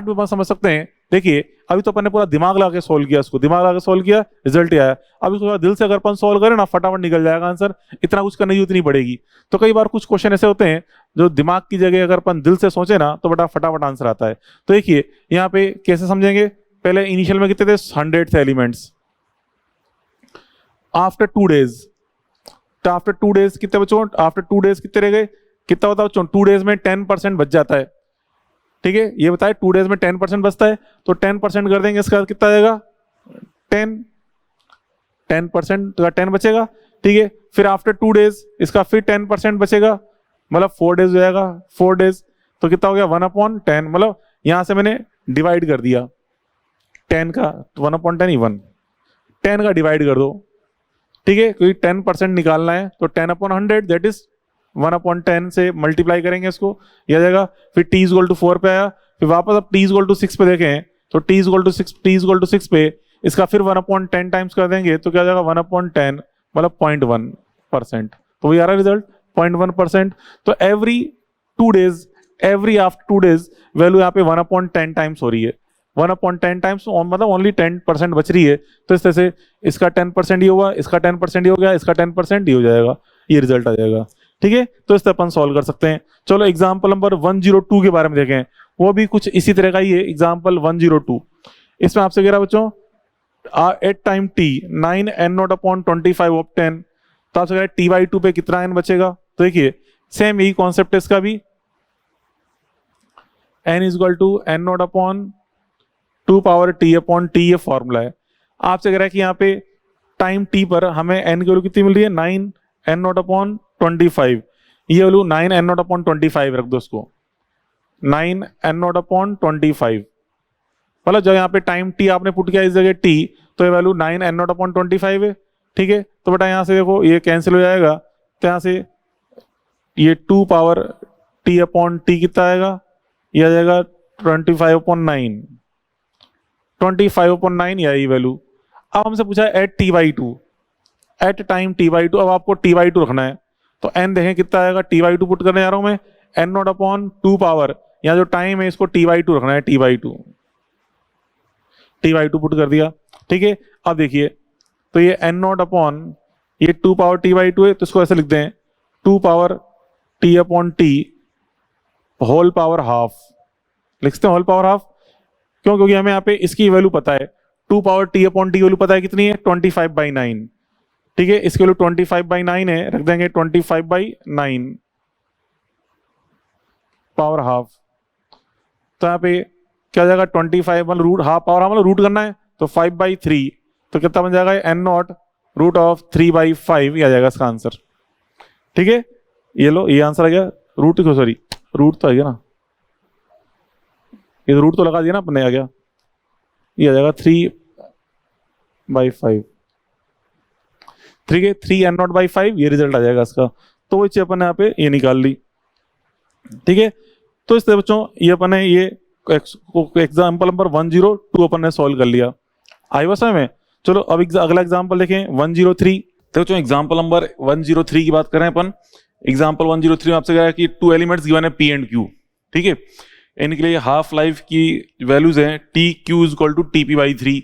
भी अपन समझ सकते हैं। देखिए अभी तो अपन ने पूरा दिमाग लगा के सोल्व किया, इसको दिमाग लगा के सोल्व किया, रिजल्ट ही आया। अब इसको दिल से अगर अपन सोल्व करें ना, फटाफट निकल जाएगा आंसर, इतना कुछ करने की जरूरत नहीं पड़ेगी। तो कई बार कुछ क्वेश्चन ऐसे होते हैं जो दिमाग की जगह अगर अपन दिल से सोचे ना, तो बड़ा फटाफट आंसर आता है। तो देखिए यहाँ पे कैसे समझेंगे? पहले इनिशियल में कितने थे? 100 थे एलिमेंट्स। आफ्टर 2 days, तो आफ्टर 2 days कितने बच्चों? आफ्टर 2 days कितने रह गए? कितना बताओ बच्चों? 2 days में 10% बच जाता है। ठीक है, ये बताए 2 days में 10% बचता है, तो 10% कर देंगे, इसका कितना आएगा? 10% तो 10 बचेगा। ठीक है, फिर आफ्टर 2 days इसका फिर 10% बचेगा, मतलब 4 days हो जाएगा। 4 days तो कितना हो गया? 1/10, मतलब यहां से मैंने डिवाइड कर दिया 10 का, 1/10 ही 1, 10 का डिवाइड कर दो। ठीक है, क्योंकि 10% निकालना है, तो 10/100 दैट इज 1/10 से मल्टीप्लाई करेंगे इसको, यह आ जाएगा। फिर t इक्वल टू 4 पे आया, फिर वापस अब t इक्वल टू 6 पे देखें, तो t इज इक्वल टू 6 पे इसका फिर 1/10 टाइम्स कर देंगे तो क्या हो जाएगा 1/10 मतलब 0.1%। तो वही आ रहा रिजल्ट 0.1%। तो every 2 days, every after 2 days value यहाँ पे 1/10 टाइम्स हो रही है। 1/10 टाइम्स मतलब ओनली 10% बच रही है। तो इस तरह से इसका 10% ही हुआ, इसका 10% ही हो गया, इसका 10% ही हो जाएगा, ये रिजल्ट आ जाएगा। ठीक है, तो इस तरह अपन सॉल्व कर सकते हैं। चलो एग्जाम्पल नंबर 102 के बारे में देखें, वो भी कुछ इसी तरह का ही है। एग्जाम्पल 102, इसमें आपसे कह रहा बच्चों at time t 9 n0/25 of 10, तो आपसे कह रहा है t/2 पे कितना n बचेगा। तो देखिए सेम यही कॉन्सेप्ट है इसका भी, n is equal to n0/2 ये फॉर्मूला है। आपसे कह रहा है कि यहाँ पे टाइम t पर हमें n की वैल्यू कितनी मिल रही है 9 n0/25, ये वैल्यू 9 n0/25 रख दो उसको, 9 n0/25 मतलब जब यहाँ पे टाइम t आपने पुट किया इस जगह t, तो ये वैल्यू 9 n0/25 है। ठीक है, तो बेटा यहाँ से देखो ये कैंसिल हो जाएगा, तो यहाँ से ये 2 पावर t/t कितना आएगा, ये आ जाएगा 25/9, 25/9 यही वैल्यू। अब हमसे पूछा है eight t/2, at time t/2, अब आपको t/2 रखना है। तो n देखें कितना आएगा, t/2 पुट करने जा रहा हूं मैं, n0/2 पावर, यहाँ जो टाइम है इसको t/2 रखना है, t/2 पुट कर दिया। ठीक है, अब देखिए तो ये n0 ये 2 पावर t/2 है, तो इसको ऐसे लिख दें 2 power t/t whole power half, लिखते हैं होल पावर हाफ। क्यों, क्योंकि हमें यहाँ पे इसकी वैल्यू पता है, 2 पावर t/t वैल्यू पता है कितनी है 25/9। ठीक है, इसकी वैल्यू 25/9 है, रख देंगे 25/9 पावर हाफ। तो यहाँ पे क्या हो जाएगा 25 मतलब रूट हाफ पावर हाफ मतलब रूट करना है, तो 5/3, तो कितना बन जाएगा n0√3/5, ये आ जाएगा इसका आंसर। ठीक है, ये लो ये आंसर आ गया। रूट क्यों, सॉरी रूट तो आ गया ना, ये रूट तो लगा दिया ना अपने, आ गया, ये आ जाएगा 3/5। ठीक है, 3 n0/5 ये रिजल्ट आ जाएगा इसका। तो वो अपन ने यहाँ पे ये निकाल ली। ठीक है, तो इस तरह बच्चों ये अपन ने ये एग्जाम्पल नंबर 102 अपन ने सॉल्व कर लिया। आई बस में। चलो अब अगला एग्जाम्पल देखें 103। तो बच्चों एग्जाम्पल नंबर 103 की बात करें अपन। एग्जाम्पल 103 में आपसे कहा है कि 2 एलिमेंट्स गिवन है p एंड q। ठीक है, इनके लिए हाफ लाइफ की वैल्यूज हैं t/q is equal to tp/3,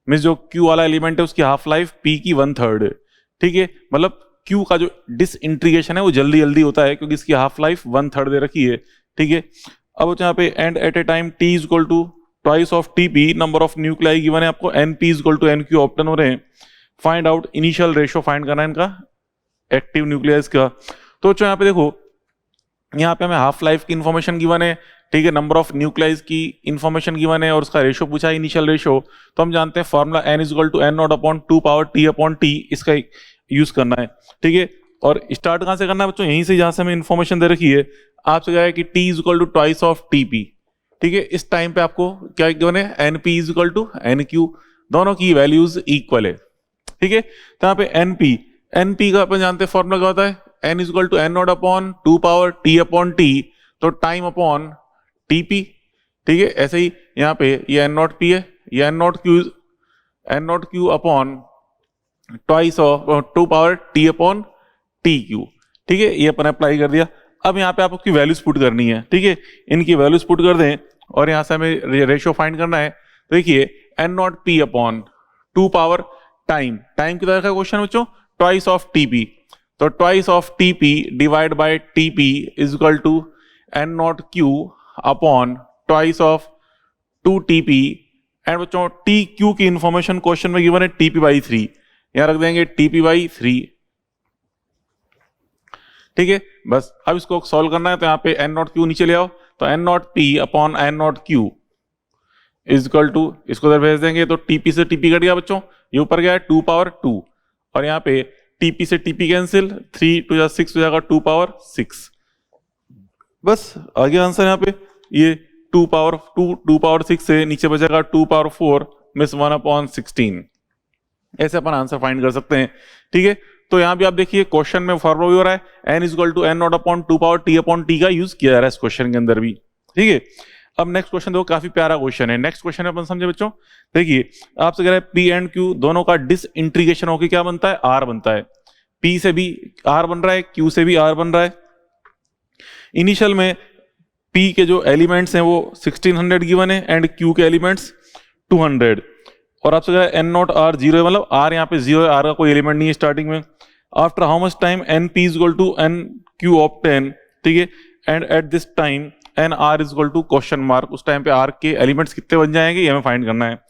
mean जो q वाला एलिमेंट है उसकी हाफ लाइफ p की 1/3 है। ठीक है, मतलब q का जो डिसइंटीग्रेशन है वो जल्दी जल्दी होता है क्योंकि इसकी हाफ लाइफ 1/3 दे रखी है। ठीक है, अब यहाँ पे and at a time t is equal to twice of tp, number of nuclei given है आपको np is equal to nq obtain हो रहे हैं। Find out initial ratio find करना है इनका एक्टिव न्यूक्लियस का। तो यहाँ पे देखो यहाँ पे हमें हाफ लाइफ की इंफॉर्मेशन गिवन है, ठीक है, नंबर ऑफ न्यूक्लियस की इंफॉर्मेशन गिवन है और उसका रेशियो पूछा है इनिशियल रेशियो। तो हम जानते हैं formula n is equal to n0/2 power t/t, इसका यूज करना है। ठीक है, और स्टार्ट कहां से करना है बच्चों, यहीं से जहां से हमें इंफॉर्मेशन दे रखी है। आपसे कहा है कि t is equal to twice of tp। ठीक है, इस टाइम पे आपको क्या गिवन है np is equal to nq, दोनों की वैल्यूज इक्वल है। ठीक है, तो यहाँ पे np का अपन जानते हैं फॉर्मूला क्या होता है, n is equal to n0/2 power t/t, तो टाइम अपॉन tp। ठीक है, ऐसे ही यहाँ पे ये n0p है, ये n0q upon twice of 2 power t/tq। ठीक है, ये अपन अप्लाई कर दिया। अब यहाँ पे आपको वैल्यूज पुट करनी है। ठीक है, इनकी वैल्यूज पुट कर दें और यहाँ से हमें रेशियो फाइंड करना है। तो देखिए n0p अपॉन 2 पावर टाइम की तरह का क्वेश्चन बच्चों, ट्वाइस ऑफ tp, तो twice of tp divide by tp is equal to n0q upon twice of 2tp। And बच्चों tq की इंफॉर्मेशन क्वेश्चन में गिवन है tp/3, यहां रख देंगे tp/3। ठीक है, बस अब इसको सॉल्व करना है, तो यहाँ पे n0q नीचे ले आओ, तो n0p upon n0q is equal to, इसको उधर भेज देंगे तो tp से tp कट गया बच्चों, ये ऊपर गया है 2 पावर 2 और यहाँ पे tp से tp कैंसिल, 3 2 6 हो जाएगा 2 पावर 6। बस आ गया आंसर। यहाँ पे ये 2 पावर 6 से नीचे बचेगा 2 पावर 4 मिस 1/16। ऐसे अपन आंसर फाइंड कर सकते हैं। ठीक है, तो यहाँ भी आप देखिए क्वेश्चन में फॉर्मूला भी हो रहा है n is equal to n0/2 power t/t का यूज किया जा रहा है इस क्वेश्चन के अंदर भी। ठीक है, अब नेक्स्ट क्वेश्चन देखो, काफी प्यारा क्वेश्चन है। नेक्स्ट क्वेश्चन है अपन समझे बच्चों, देखिए आपसे कह रहा है पी एंड क्यू दोनों का डिसइंटीग्रेशन होकर क्या बनता है, आर बनता है। पी से भी आर बन रहा है, क्यू से भी आर बन रहा है। इनिशियल में पी के जो एलिमेंट्स हैं वो 1600 गिवन है एंड क्यू के एलिमेंट्स 200, और आपसे कह रहा है एन नॉट आर जीरो है, मतलब आर यहाँ पे जीरो है, आर का कोई एलिमेंट नहीं है स्टार्टिंग में। After how much time n P is equal to N Q obtain, ठीक है, and at this time n R is equal to question mark, उस टाइम पे आर के एलिमेंट्स कितने बन जाएंगे ये हमें फाइंड करना है। तो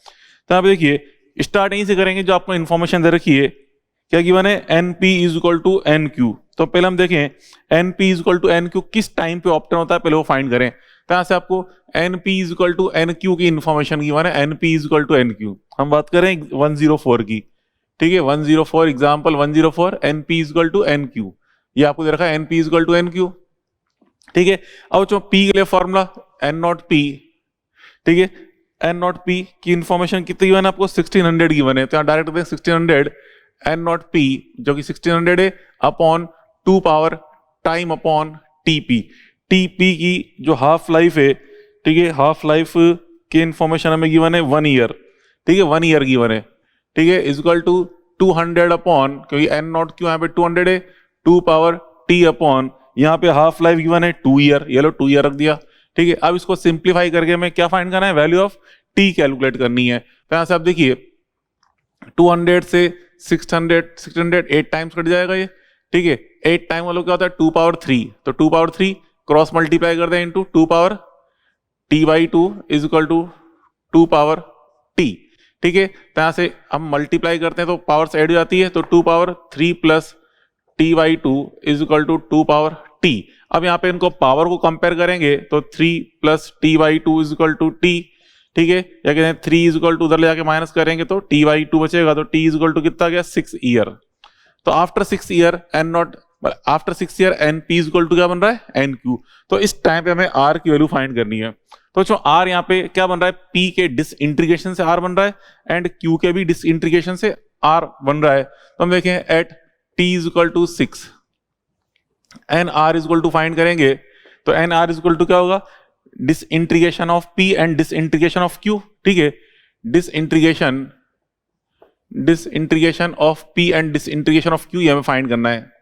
यहाँ पे देखिए स्टार्ट यहीं से करेंगे, जो आपको इन्फॉर्मेशन दे रखी है क्या गिवन है, N P is equal to N Q. तो पहले हम देखें N P is equal to N Q किस टाइम पे ऑप्टेन होता है, पहले वो फाइंड करें। तो यहाँ से आपको N P is equal to N Q की इन्फॉर्मेशन गिवन है, N P is equal to N Q. हम बात करें 104 की, ठीक है, 104 example 104 N P is equal to N Q, ये आपको दे रखा है N P is equal to N Q, ठीक है। अब जो पी के लिए फॉर्मूला एन नॉट पी, ठीक है, एन नॉट पी की इन्फॉर्मेशन कितनी गिवन है आपको, 1600 गिवन है। तो यहाँ डायरेक्ट दें 1600 एन नॉट पी जो कि 1600 है upon 2 power time upon TP. TP की जो हाफ लाइफ है, ठीक है, हाफ लाइफ की इन्फॉर्मेशन हमें गिवन है 1 ईयर, ठीक है, 1 ईयर गिवन है, ठीक है, इज इक्वल टू 200 अपॉन, क्योंकि एन नॉट क्यू यहाँ पे 200 है, 2 पावर टी अपॉन यहाँ पे हाफ लाइफ गिवन है 2 ईयर, ये लो 2 ईयर रख दिया, ठीक है। अब इसको सिंप्लीफाई करके हमें क्या फाइंड करना है, वैल्यू ऑफ टी कैलकुलेट करनी है। तो यहाँ से आप देखिए 200 से 600 8 टाइम्स कट जाएगा ये, ठीक है, 8 टाइम वालों क्या होता है 2 पावर 3, तो 2 पावर 3 क्रॉस मल्टीप्लाई कर दें into 2 power T by 2 is equal to 2 power T, ठीक है। तो यहाँ से हम मल्टीप्लाई करते हैं तो पावर्स ऐड हो जाती है, तो 2 power 3 plus T by 2 is equal to 2 power T. अब यहाँ पे इनको पावर को कंपेयर करेंगे तो 3 plus T by 2 is equal to T, ठीक है, या कहते हैं 3 इज इक्वल टू उधर ले जाके माइनस करेंगे तो टी बाई 2 बचेगा, तो टी इज इक्वल टू कितना गया 6 ईयर। तो after 6 year N naught, after 6 year N P is equal to क्या बन रहा है एन क्यू। तो इस टाइम पे हमें आर की वैल्यू फाइंड करनी है। तो जो आर यहाँ पे क्या बन रहा है, पी के डिसइंटीग्रेशन से आर बन रहा है एंड क्यू के भी डिसइंटीग्रेशन से आर बन रहा है। तो हम देखें at T is equal to 6 N R is equal to find करेंगे, तो N R is equal to क्या होगा, disintegration of P and disintegration of Q, ठीक है, disintegration of P and disintegration of Q ये हमें फाइंड करना है,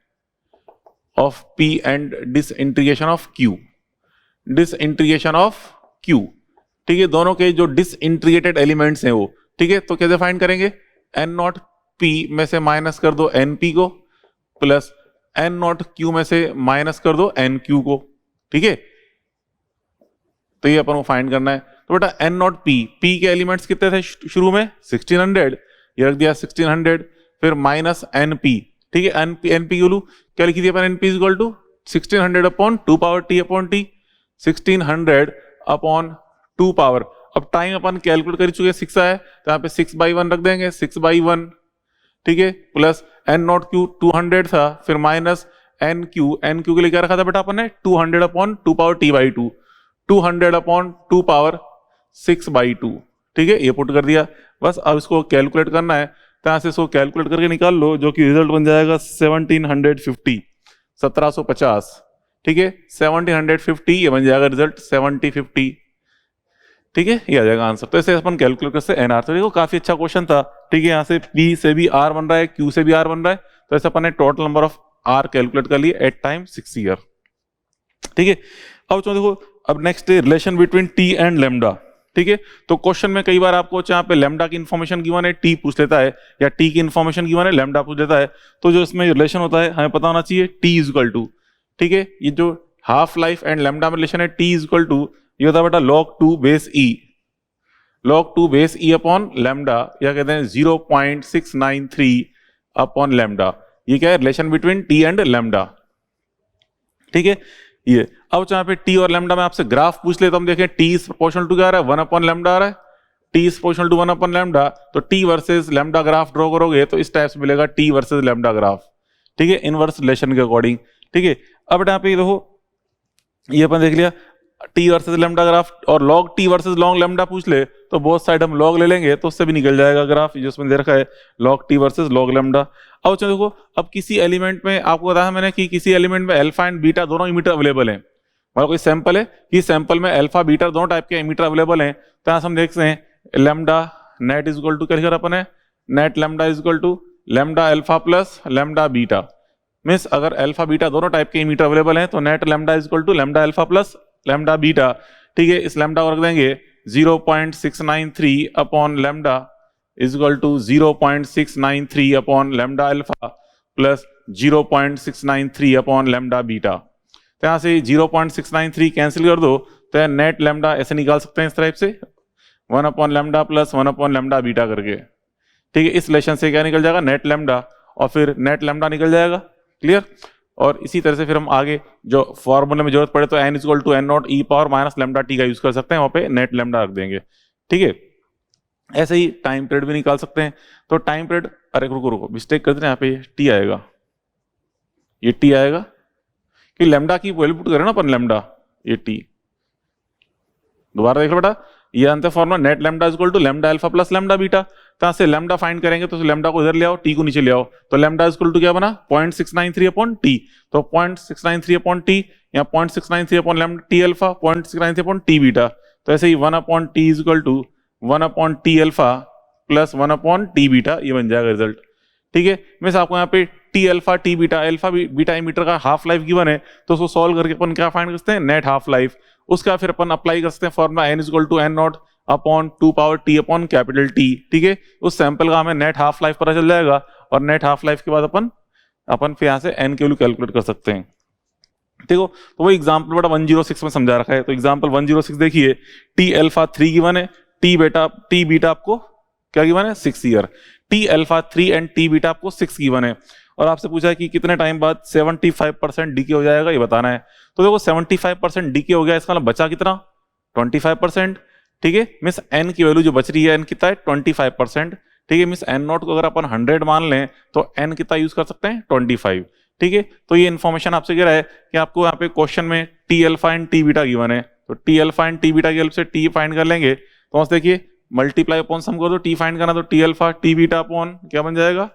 of P and disintegration of Q, disintegration of Q, ठीक है, दोनों के जो डिसइंटीग्रेटेड एलिमेंट्स हैं वो, ठीक है। तो कैसे फाइंड करेंगे, एन नॉट पी में से माइनस कर दो एन पी को, प्लस एन नॉट क्यू में से माइनस कर दो एन क्यू को, ठीक है। तो ये अपन को फाइंड करना है। तो बेटा एन नॉट पी, पी के एलिमेंट्स कितने थे शुरू में 1600, ये रख दिया 1600, फिर माइनस एन पी, ठीक है, एन पी की वैल्यू क्या लिखी थी अपन, N P is equal to 1600 upon 2 power T upon T, 1600 upon 2 power, अब टाइम अपन कैलकुलेट कर चुके 6 आया, तो यहाँ पे 6/1 रख देंगे, 6/1, ठीक है, प्लस एन नॉट क्यू 200 था, फिर माइनस एन क्यू के लिए क्या रखा था बेटा अपन ने 200 upon 2 power T by 2, 200 upon 2 power 6/2, ठीक है, ये पुट कर दिया। बस अब इसको कैलकुलेट करना है, तो यहाँ से इसको कैलकुलेट करके निकाल लो, जो कि रिजल्ट बन जाएगा 1750, ठीक है, 1750 ये बन जाएगा रिजल्ट 7050, ठीक है, ये आ जाएगा आंसर। तो ऐसे अपन कैलकुलेट कर सकते एनआर। तो देखो काफी अच्छा क्वेश्चन था, ठीक है, यहाँ से पी से भी आर बन रहा है, क्यू से भी आर बन रहा है, तो ऐसे अपन ने total number of R calculate कर लिए एट टाइम 6 ईयर, ठीक है। अब तो देखो अब next relation between T and lambda, ठीक है। तो क्वेश्चन में कई बार आपको यहाँ पे लेमडा की इन्फॉर्मेशन गिवन है, टी पूछ लेता है, या टी की इन्फॉर्मेशन गिवन है, लेमडा पूछ लेता है। तो जो इसमें रिलेशन होता है हमें पता होना चाहिए टी इज इक्वल टू, ठीक है, ये जो हाफ लाइफ एंड लेमडा में रिलेशन है टी इज इक्वल टू, ये होता है बेटा log 2 बेस ई, log 2 बेस ई अपॉन लेमडा, या कहते हैं 0.693 अपॉन लेमडा। ये क्या है, relation between T and lambda, ठीक है। ये अब यहाँ पे टी और लेमडा में आपसे ग्राफ पूछ ले, तो हम देखें टी इज प्रोपोर्शनल टू क्या आ रहा है, 1 अपॉन लेमडा आ रहा है, T is proportional to 1 upon lambda. तो T versus lambda graph draw करोगे तो इस टाइप से मिलेगा टी वर्सेस लेमडा ग्राफ, ठीक है, इनवर्स रिलेशन के अकॉर्डिंग, ठीक है। अब यहाँ पे देखो ये अपन देख लिया टी वर्सेस लेमडा ग्राफ, और log T versus log lambda पूछ ले तो बोथ साइड हम लॉग ले लेंगे तो उससे भी निकल जाएगा ग्राफ, जिसमें दे रखा है log T versus log lambda. अब देखो अब किसी एलिमेंट में आपको बताया मैंने कि किसी एलिमेंट में अल्फा एंड बीटा दोनों इमीटर अवेलेबल हैं, मतलब कोई सैंपल है कि सैंपल में अल्फा बीटा दोनों टाइप के एमीटर अवेलेबल हैं, तो यहाँ से हम देखते हैं lambda net is equal to क्या लिखा अपन है, net lambda is equal to lambda alpha plus lambda beta. Means अगर अल्फा बीटा दोनों टाइप के एमीटर अवेलेबल हैं तो net lambda is equal to lambda alpha plus lambda beta. ठीक है, इस लैम्डा को रख देंगे 0.693 upon lambda is equal to 0.693 upon lambda alpha plus 0.693 upon lambda beta. तो यहाँ से 0.693 कैंसिल कर दो तो नेट लैम्डा ऐसे निकाल सकते हैं इस टाइप से 1 upon lambda plus 1 upon lambda beta करके। ठीक है, इस रिलेशन से क्या निकल जाएगा, नेट लैम्डा, और फिर नेट लैम्डा निकल जाएगा। क्लियर। और इसी तरह से फिर हम आगे जो फॉर्मूले में जरूरत पड़े तो n equal to N not E power minus lambda T का यूज कर सकते हैं, वहां पे नेट लैम्डा रख देंगे। ठीक है, ऐसे ही टाइम पीरियड भी निकाल सकते हैं। तो टाइम पीरियड, अरे रुको रुको मिस्टेक करते हैं, यहाँ पे टी आएगा, ये टी आएगा कि लैम्डा की वैल्यू पुट करें ना अपन, लैम्डा ये टी, दोबारा देख लो बेटा, ये अंत formula net lambda is equal to lambda alpha plus lambda beta. तो से लैम्डा फाइंड करेंगे तो लैम्डा को इधर ले आओ, टी को नीचे ले आओ, तो लैम्डा इज इक्वल टू क्या बना 0.693 अपॉन टी। तो 0.693 अपॉन टी या 0.693 upon lambda T alpha 0.693 upon T beta. तो ऐसे ही 1 upon T is equal to 1 upon T alpha plus 1 upon T beta, ये बन जाएगा रिजल्ट। ठीक है, मैं आपको यहाँ पे T alpha T beta, alpha beta emitter का हाफ लाइफ गिवन है, तो उसको सॉल्व करके अपन क्या फाइंड करते हैं, नेट हाफ लाइफ। उसका फिर अपन अप्लाई कर सकते हैं formula n equal to N not upon 2 power T upon capital T. ठीक है, उस सैंपल का हमें नेट हाफ लाइफ पता चल जाएगा, और नेट हाफ लाइफ के बाद अपन फिर यहाँ से n की वैल्यू कैलकुलेट कर सकते हैं। देखो, तो वो एग्जाम्पल बड़ा 106 में समझा रखा है। तो एग्जाम्पल 106 देखिए, टी अल्फा 3 गिवन है, टी बीटा आपको क्या गिवन है 6 year, T alpha 3 and T beta आपको 6 गिवन है, और आपसे पूछा है कि कितने टाइम बाद 75% डीके हो जाएगा, ये बताना है। तो देखो 75% डीके हो गया, इसका मतलब बचा कितना 25%। ठीक है, मिस एन की वैल्यू जो बच रही है, एन कितना है 25%। ठीक है, मिस एन नॉट को अगर अपन 100 मान लें तो एन कितना यूज कर सकते हैं 25। ठीक है, तो ये इन्फॉर्मेशन आपसे कह रहा है कि आपको यहाँ पे क्वेश्चन में T alpha and T beta given है, तो T alpha and T beta की हेल्प से टी फाइंड कर लेंगे। तो देखिए मल्टीप्लाई अपॉन सम कर दो, टी फाइंड करना, तो T alpha T beta upon क्या बन जाएगा,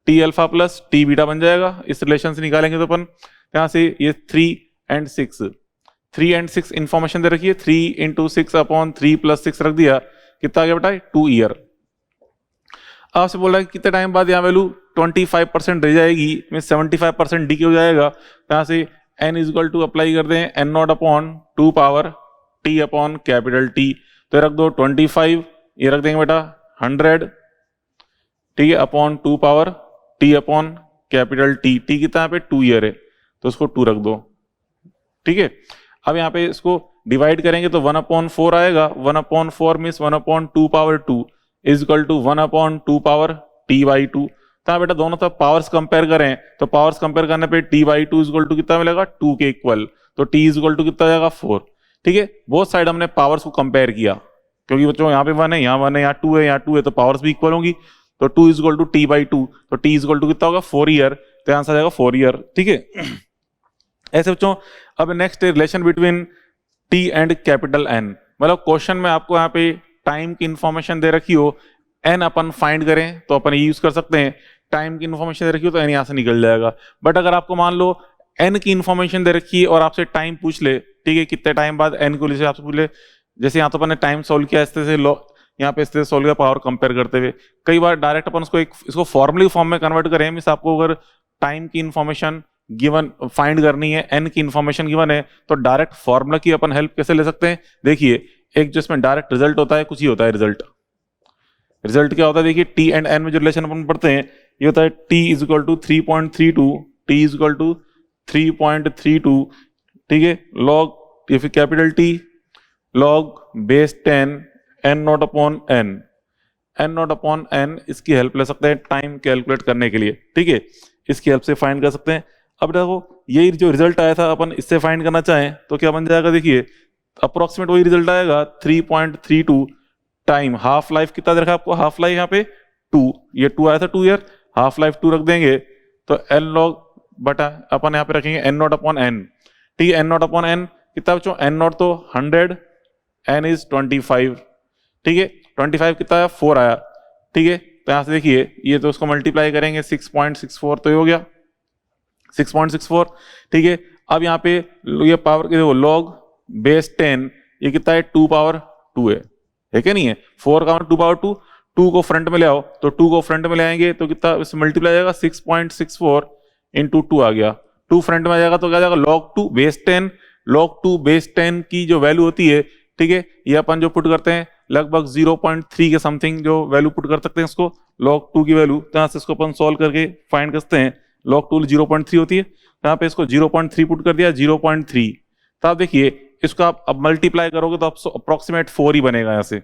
T alpha plus T beta बन जाएगा। इस रिलेशन से निकालेंगे तो अपन यहाँ से ये 3 एंड 6 इंफॉर्मेशन दे रखी है, 3 इंटू 6 अपॉन 3 प्लस 6 रख दिया, कितना आ गया बेटा 2 ईयर। आपसे बोल रहा है कि कितने टाइम बाद यहाँ वैल्यू 25% रह जाएगी, में 75% डी हो जाएगा। यहाँ से n is equal to apply कर दें N not upon 2 power T upon capital T, तो रख दो 25, ये रख देंगे बेटा 100, ठीक है, upon 2 power T upon capital T, T कितना यहाँ पे 2 ईयर है, तो उसको 2 रख दो। ठीक है, अब यहाँ पे इसको डिवाइड करेंगे तो 1/4 आएगा, 1/4 means 1/2 power 2 is equal to 1/2 power T by 2। तो बेटा दोनों तरफ पावर्स कंपेयर करें तो पावर्स कंपेयर करने पे T by 2 is equal to कितना मिलेगा 2 के इक्वल, तो टी इज इक्वल टू कितना जाएगा 4। ठीक है, बोथ साइड हमने पावर्स को कंपेयर किया, क्योंकि बच्चों यहाँ पे 1 है, यहाँ 1 है, यहाँ 2 है, यहाँ 2 है, तो पावर्स भी इक्वल होंगी, तो 2 is equal to T by 2, तो टी इज इक्वल टू कितना होगा 4 ईयर, तो आंसर जाएगा 4 ईयर। ठीक है, ऐसे बच्चों अब next relation between T and capital N, मतलब क्वेश्चन में आपको यहाँ पे टाइम की इंफॉर्मेशन दे रखी हो, एन अपन फाइंड करें तो अपन ये यूज कर सकते हैं, टाइम की इंफॉर्मेशन दे रखी हो तो एन यहाँ से निकल जाएगा। बट अगर आपको मान लो एन की इंफॉर्मेशन दे रखी है और आपसे टाइम पूछ ले, ठीक है, कितने टाइम बाद एन को जैसे आपसे पूछ ले, जैसे यहाँ तो अपन ने टाइम सोल्व किया इस तरह से, यहाँ पे इस तरह सोल्व किया पावर कंपेयर करते हुए, कई बार डायरेक्ट अपन उसको इसको फॉर्मूले फॉर्म में कन्वर्ट करें, मींस आपको अगर टाइम की इंफॉर्मेशन गिवन फाइंड करनी है, एन की इंफॉर्मेशन गिवन है, तो डायरेक्ट फॉर्मूला की अपन हेल्प कैसे ले सकते हैं। देखिए एक जो इसमें डायरेक्ट रिजल्ट होता है, कुछ ही होता है रिजल्ट क्या होता है, देखिए टी एंड एन में जो रिलेशन अपन पढ़ते हैं ये होता है T is equal to 3.32, T is equal to 3.32, ठीक है, लॉग फिर capital T log base 10 N not upon N, N not upon N, इसकी हेल्प ले सकते हैं टाइम कैलकुलेट करने के लिए। ठीक है, इसकी हेल्प से फाइंड कर सकते हैं। अब देखो यही जो रिजल्ट आया था अपन इससे फाइंड करना चाहें तो क्या बन जाएगा, देखिए अप्रोक्सीमेट वही रिजल्ट आएगा 3.32 टाइम, हाफ लाइफ कितना दे रखा आपको, हाफ लाइफ यहाँ पे 2, ये 2 आया था 2 ईयर, हाफ लाइफ 2 रख देंगे तो एन लॉग बटा अपन यहाँ पे रखेंगे एन नॉट अपॉन एन। ठीक है, एन नॉट अपॉन एन कितना बच्चों, एन नॉट तो 100, एन इज 25, ठीक है, 25 कितना आया 4 आया। ठीक है, तो यहाँ से देखिए ये तो उसको मल्टीप्लाई करेंगे 6.64, तो ये हो गया 6.64। ठीक है, अब यहाँ पे ये पावर के देखो log बेस 10 ये कितना है 2 पावर 2 है क्या नहीं है, 4 का 2 पावर 2, 2 को फ्रंट में ले आओ तो 2 को फ्रंट में ले आएंगे तो कितना इसमें मल्टीप्लाई जाएगा 6.64 इंटू 2 आ गया, 2 फ्रंट में आ जाएगा तो क्या जाएगा log 2 बेस 10, log 2 बेस 10 की जो वैल्यू होती है, ठीक है, ये अपन जो पुट करते हैं लगभग 0.3 के समथिंग जो वैल्यू पुट कर सकते हैं इसको log 2 की वैल्यू, यहाँ से इसको अपन सॉल्व करके फाइंड करते हैं, log 2 0.3 होती है, यहाँ पे इसको 0.3 पुट कर दिया 0.3, तो आप देखिए इसको आप अब मल्टीप्लाई करोगे तो अप्रोक्सीमेट 4 ही बनेगा यहाँ से,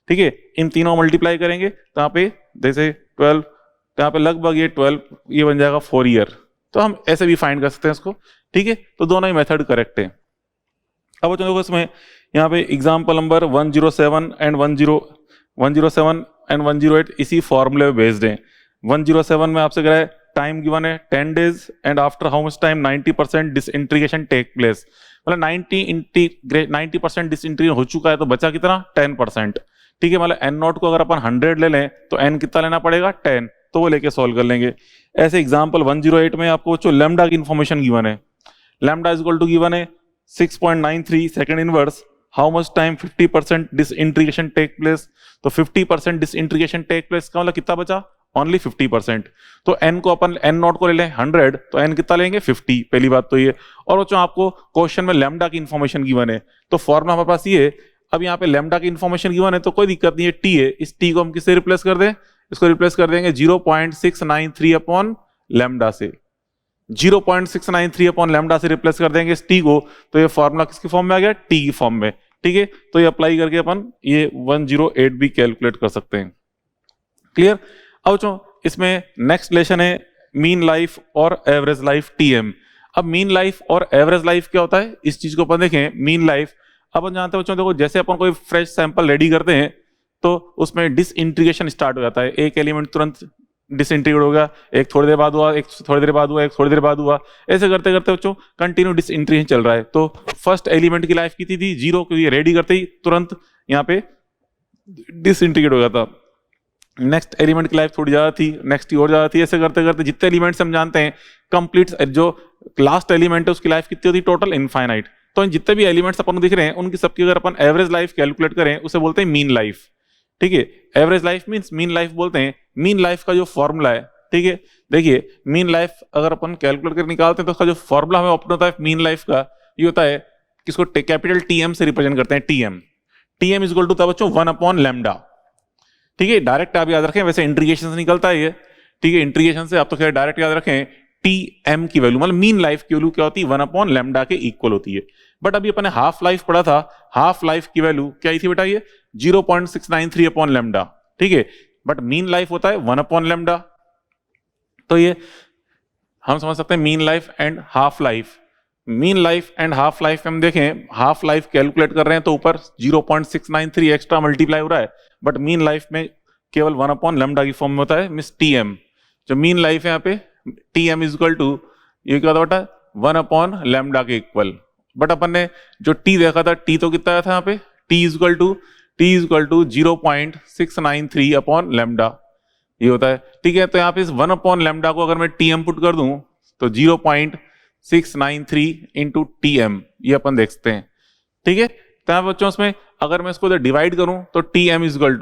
ठीक है, इन तीनों मल्टीप्लाई करेंगे तो यहाँ पे जैसे 12, तो यहाँ पे लगभग ये 12 ये बन जाएगा 4 ईयर, तो हम ऐसे भी फाइंड कर सकते हैं इसको, ठीक है, तो दोनों ही मेथड करेक्ट है। अब देखो इसमें यहाँ पे एग्जाम्पल नंबर 107 एंड 108 इसी फॉर्मूले में बेस्ड है। 107 में आपसे कह रहा है टाइम गिवन है 10 days and after how much time 90% disintegration take place, मतलब 90% डिसइंटीग्रेशन हो चुका है तो बचा कितना 10%, ठीक है, मतलब एन नॉट को अगर अपन 100 ले लें तो एन कितना लेना पड़ेगा 10, तो वो लेके सॉल्व कर लेंगे। ऐसे एग्जाम्पल 108 में आपको जो लैम्डा की इंफॉर्मेशन गिवन है, lambda is equal to given है 6.93 second inverse, how much time 50% disintegration take place, तो 50% डिसइंटीग्रेशन टेक प्लेस का मतलब कितना बचा ओनली 50%, तो n को अपन n नॉट को ले लें 100 तो n कितना लेंगे 50, पहली बात तो ये, और बच्चों आपको क्वेश्चन में लैम्डा की इंफॉर्मेशन गिवन है तो फॉर्मूला हमारे पास ये, अब यहाँ पे लैम्डा की इंफॉर्मेशन गिवन है तो कोई दिक्कत नहीं है, t है, इस t को हम किससे रिप्लेस कर दें, इसको रिप्लेस कर देंगे 0.693 अपॉन लैम्डा से, 0.693 अपॉन लैम्डा से रिप्लेस कर देंगे इस t को, तो ये फॉर्मूला किसके फॉर्म में आ गया t की फॉर्म में, ठीक है, तो ये अप्लाई करके अपन ये 108 भी कैलकुलेट कर सकते हैं। क्लियर। अब जो इसमें नेक्स्ट लेसन है मीन लाइफ और एवरेज लाइफ टीएम। अब मीन लाइफ और एवरेज लाइफ क्या होता है, इस चीज को अपन देखें। मीन लाइफ अपन जानते हैं बच्चों, देखो जैसे अपन कोई फ्रेश सैंपल रेडी करते हैं तो उसमें डिसइंटीग्रेशन स्टार्ट हो जाता है, एक एलिमेंट तुरंत डिसइंटीग्रेट होगा, एक थोड़ी देर बाद हुआ, एक थोड़ी देर बाद हुआ, एक थोड़ी देर बाद हुआ, ऐसे करते करते बच्चों कंटिन्यू डिसइंटीग्रेशन चल रहा है। तो फर्स्ट एलिमेंट की लाइफ कितनी थी 0, क्योंकि रेडी करते ही तुरंत यहाँ पे डिसइंटीग्रेट हो गया था। नेक्स्ट एलिमेंट की लाइफ थोड़ी ज्यादा थी, नेक्स्ट की और ज्यादा थी, ऐसे करते करते जितने एलिमेंट्स हम जानते हैं कंप्लीट, जो लास्ट एलिमेंट है उसकी लाइफ कितनी होती है टोटल इनफाइनाइट। तो जितने भी एलिमेंट्स अपन को दिख रहे हैं उनकी सबकी अगर अपन एवरेज लाइफ कैलकुलेट करें उसे बोलते हैं मीन लाइफ, ठीक है। Average life means mean life बोलते हैं। मीन लाइफ का जो फॉर्मूला है, ठीक है, देखिए मीन लाइफ अगर अपन कैलकुलेट कर निकालते हैं तो उसका जो फॉर्मूला हमें ओपन होता है मीन लाइफ का, ये होता है किसको कैपिटल टीएम से रिप्रेजेंट करते हैं, TM. TM is equal to बच्चों 1/λ, ठीक है। डायरेक्ट आप याद रखें, वैसे इंटीग्रेशन से निकलता है ये, ठीक है, इंटीग्रेशन से आप तो खैर डायरेक्ट याद रखें। टीएम की वैल्यू मतलब मीन लाइफ की वैल्यू क्या होती है 1/λ के इक्वल होती है। बट अभी अपने हाफ लाइफ पढ़ा था, हाफ लाइफ की वैल्यू क्या आई थी बेटा, ये 0.693/λ, ठीक है। बट मीन लाइफ होता है 1/λ, तो ये हम समझ सकते हैं mean life and half life. Mean life and half life हम देखें, हाफ लाइफ कैलकुलेट कर रहे हैं तो ऊपर 0.693 एक्स्ट्रा मल्टीप्लाई हो रहा है, बट मीन लाइफ में केवल 1/λ की फॉर्म में होता है, मिस टीएम। जो मीन लाइफ है यहाँ पे टीएम इज इक्वल टू ये क्या होता बेटा 1/λ के इक्वल। बट अपन ने जो टी देखा था, टी तो कितना आया था यहाँ पे, टी इज इक्वल टू 0.693/λ ये होता है, ठीक है। तो यहाँ पे इस 1/λ को अगर मैं टीएम पुट कर दूं तो 0.693 इंटू टीएम ये अपन देखते हैं, ठीक है। तो यहाँ बच्चों उसमें अगर मैं इसको डिवाइड करूं तो TM is equal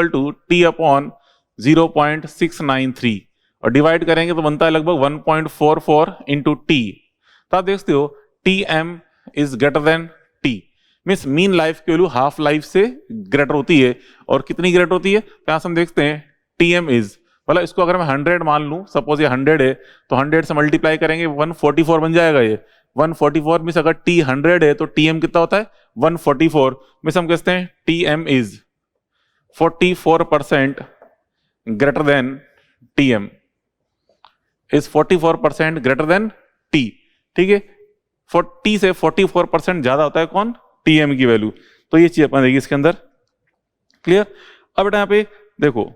to T upon 0.693 और डिवाइड करेंगे तो बनता है लगभग 1.44 इंटू टी। तो आप देखते हो TM is greater than T, means mean life की वैल्यू हाफ लाइफ से ग्रेटर होती है। और कितनी ग्रेटर होती है, तो यहाँ से हम देखते हैं टीएम इज, मतलब इसको अगर मैं 100 मान लूं, सपोज ये 100 है तो 100 से मल्टीप्लाई करेंगे 144 बन जाएगा। ये 144 मीन्स अगर टी 100 है तो टीएम कितना होता है 144, मीन्स हम कहते हैं TM is 44% greater than TM, is 44% greater than T, ठीक है। 40 से 44% ज्यादा होता है कौन, टीएम की वैल्यू। तो ये चीज अपन देखिए इसके अंदर, क्लियर। अब बेटा यहाँ पे देखो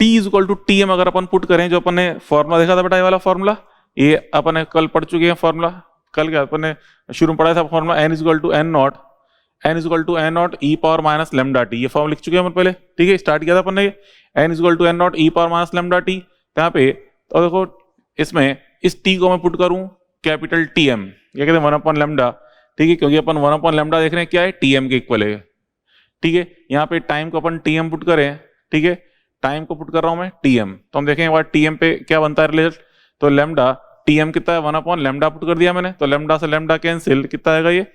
T is equal to TM अगर अपन पुट करें, जो अपन ने फॉर्मूला देखा था बेटा, ये वाला फॉर्मूला ये अपन ने कल पढ़ चुके हैं फॉर्मूला, कल क्या अपन ने शुरू में पढ़ा था formula n is equal to n naught e power minus lambda T, ये फॉर्म लिख चुके हैं अपन पहले, ठीक है, स्टार्ट किया था अपन ने n is equal to n naught e power minus lambda T. यहाँ पे तो देखो इसमें इस t को मैं पुट करूं कैपिटल टी एम, ये कहते हैं 1/λ, ठीक है, क्योंकि अपन 1/λ देख रहे हैं क्या है, टी एम के इक्वल है, ठीक है। यहाँ पे टाइम को अपन टी एम पुट करें, ठीक है, टाइम को पुट कर रहा हूं मैं टी एम, तो हम देखेंगे टी एम पे क्या बनता है रिलेटेड, तो लैम्डा टी एम कितना है 1/λ पुट कर दिया मैंने, तो लैम्डा से लैम्डा कैंसिल, कितना आएगा ये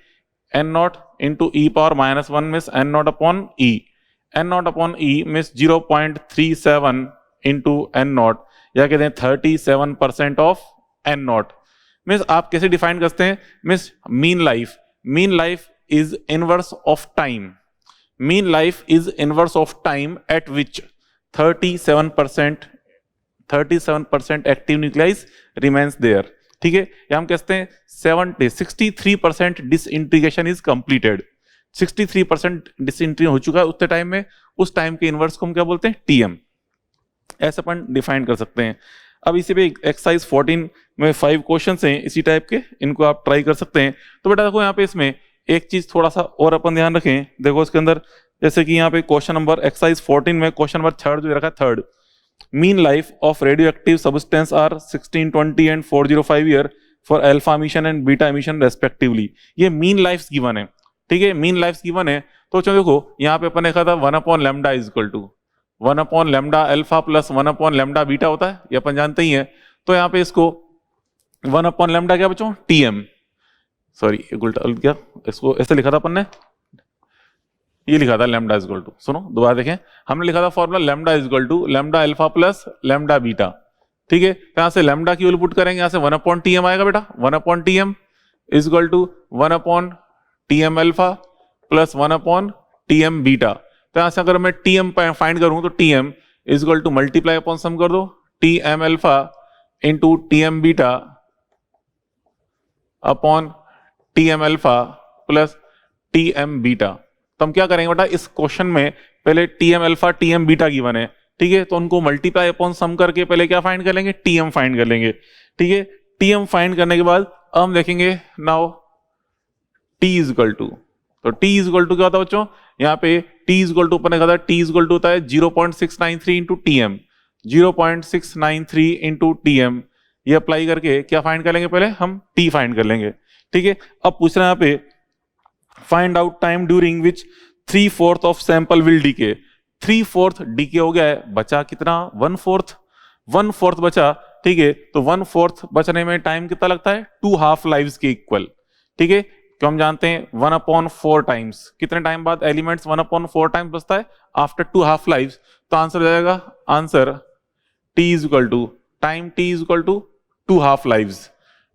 n0 into e power -1 miss n0 upon ई, n0 अपॉन ई मिस 0.37 इंटू n0, या कहते हैं 37% ऑफ n0। मिस आप कैसे डिफाइन करते हैं, miss mean life is inverse of time, mean life is inverse of time at which 37% active nucleus remains there, ठीक है। या हम कहते हैं 63% डिसइंटीग्रेशन इज कंप्लीटेड, 63% डिसइंटीग्रेशन हो चुका है उतने टाइम में, उस टाइम के इनवर्स को हम क्या बोलते हैं, टीएम, ऐसे अपन डिफाइन कर सकते हैं। अब इसी पे एक्सरसाइज 14 में 5 क्वेश्चंस हैं इसी टाइप के, इनको आप ट्राई कर सकते हैं। तो बेटा देखो यहाँ पे इसमें एक चीज थोड़ा सा और अपन ध्यान रखें, देखो इसके अंदर जैसे कि यहाँ पे क्वेश्चन नंबर एक्सरसाइज 14 में क्वेश्चन नंबर 3 जो रखा है, third, mean life of radioactive substance are 1620 and 405 year for alpha emission and beta emission respectively. ये मीन लाइफ गिवन है, ठीक है, मीन लाइफ गिवन है। तो चलो देखो यहाँ पे अपन देखा था 1/λ is equal to 1/λ alpha plus 1/λ beta होता है, ये अपन जानते ही है। तो यहाँ पे इसको 1/λ क्या बच्चों, टी एम, सॉरी उल्टा क्या, इसको ऐसे लिखा था अपन ने, ये लिखा था लैम्डा इज इक्वल टू, सुनो दोबारा देखें, हमने लिखा था formula lambda is equal to lambda alpha plus lambda beta, ठीक है। तो यहाँ से लैम्डा की वैल्यू पुट करेंगे, यहाँ से 1/Tm आएगा बेटा, 1/Tm is equal to 1/Tm alpha plus 1/Tm beta. तो यहाँ से अगर मैं Tm फाइंड करूं तो Tm is equal to multiply upon sum कर दो Tm alpha into Tm beta upon Tm alpha plus Tm beta. तो हम क्या करेंगे बेटा, इस क्वेश्चन में पहले Tm alpha Tm beta given है, ठीक है, तो उनको मल्टीप्लाई अपॉन सम करके पहले क्या फाइंड कर लेंगे, Tm फाइंड कर लेंगे, ठीक है। Tm फाइंड करने के बाद हम देखेंगे now T is equal to, तो T इज इक्वल टू क्या होता है बच्चों, यहाँ पे T इज इक्वल टू अपन ने कहा था T इज इक्वल टू होता है 0.693 इंटू Tm, 0.693 इंटू Tm, ये अप्लाई करके क्या फाइंड कर लेंगे, पहले हम T फाइंड कर लेंगे, ठीक है। अब पूछ रहे हैं यहाँ पे find out time during which 3/4 of sample will decay, 3/4 decay हो गया है, बचा कितना 1/4 बचा, ठीक है। तो 1/4 बचने में टाइम कितना लगता है, 2 हाफ लाइव्स के इक्वल, ठीक है, क्यों हम जानते हैं 1/4 टाइम्स, कितने टाइम बाद एलिमेंट्स 1/4 टाइम्स बचता है, आफ्टर 2 हाफ लाइव्स। तो आंसर जाएगा, answer T is equal to time T is equal to 2 half lives,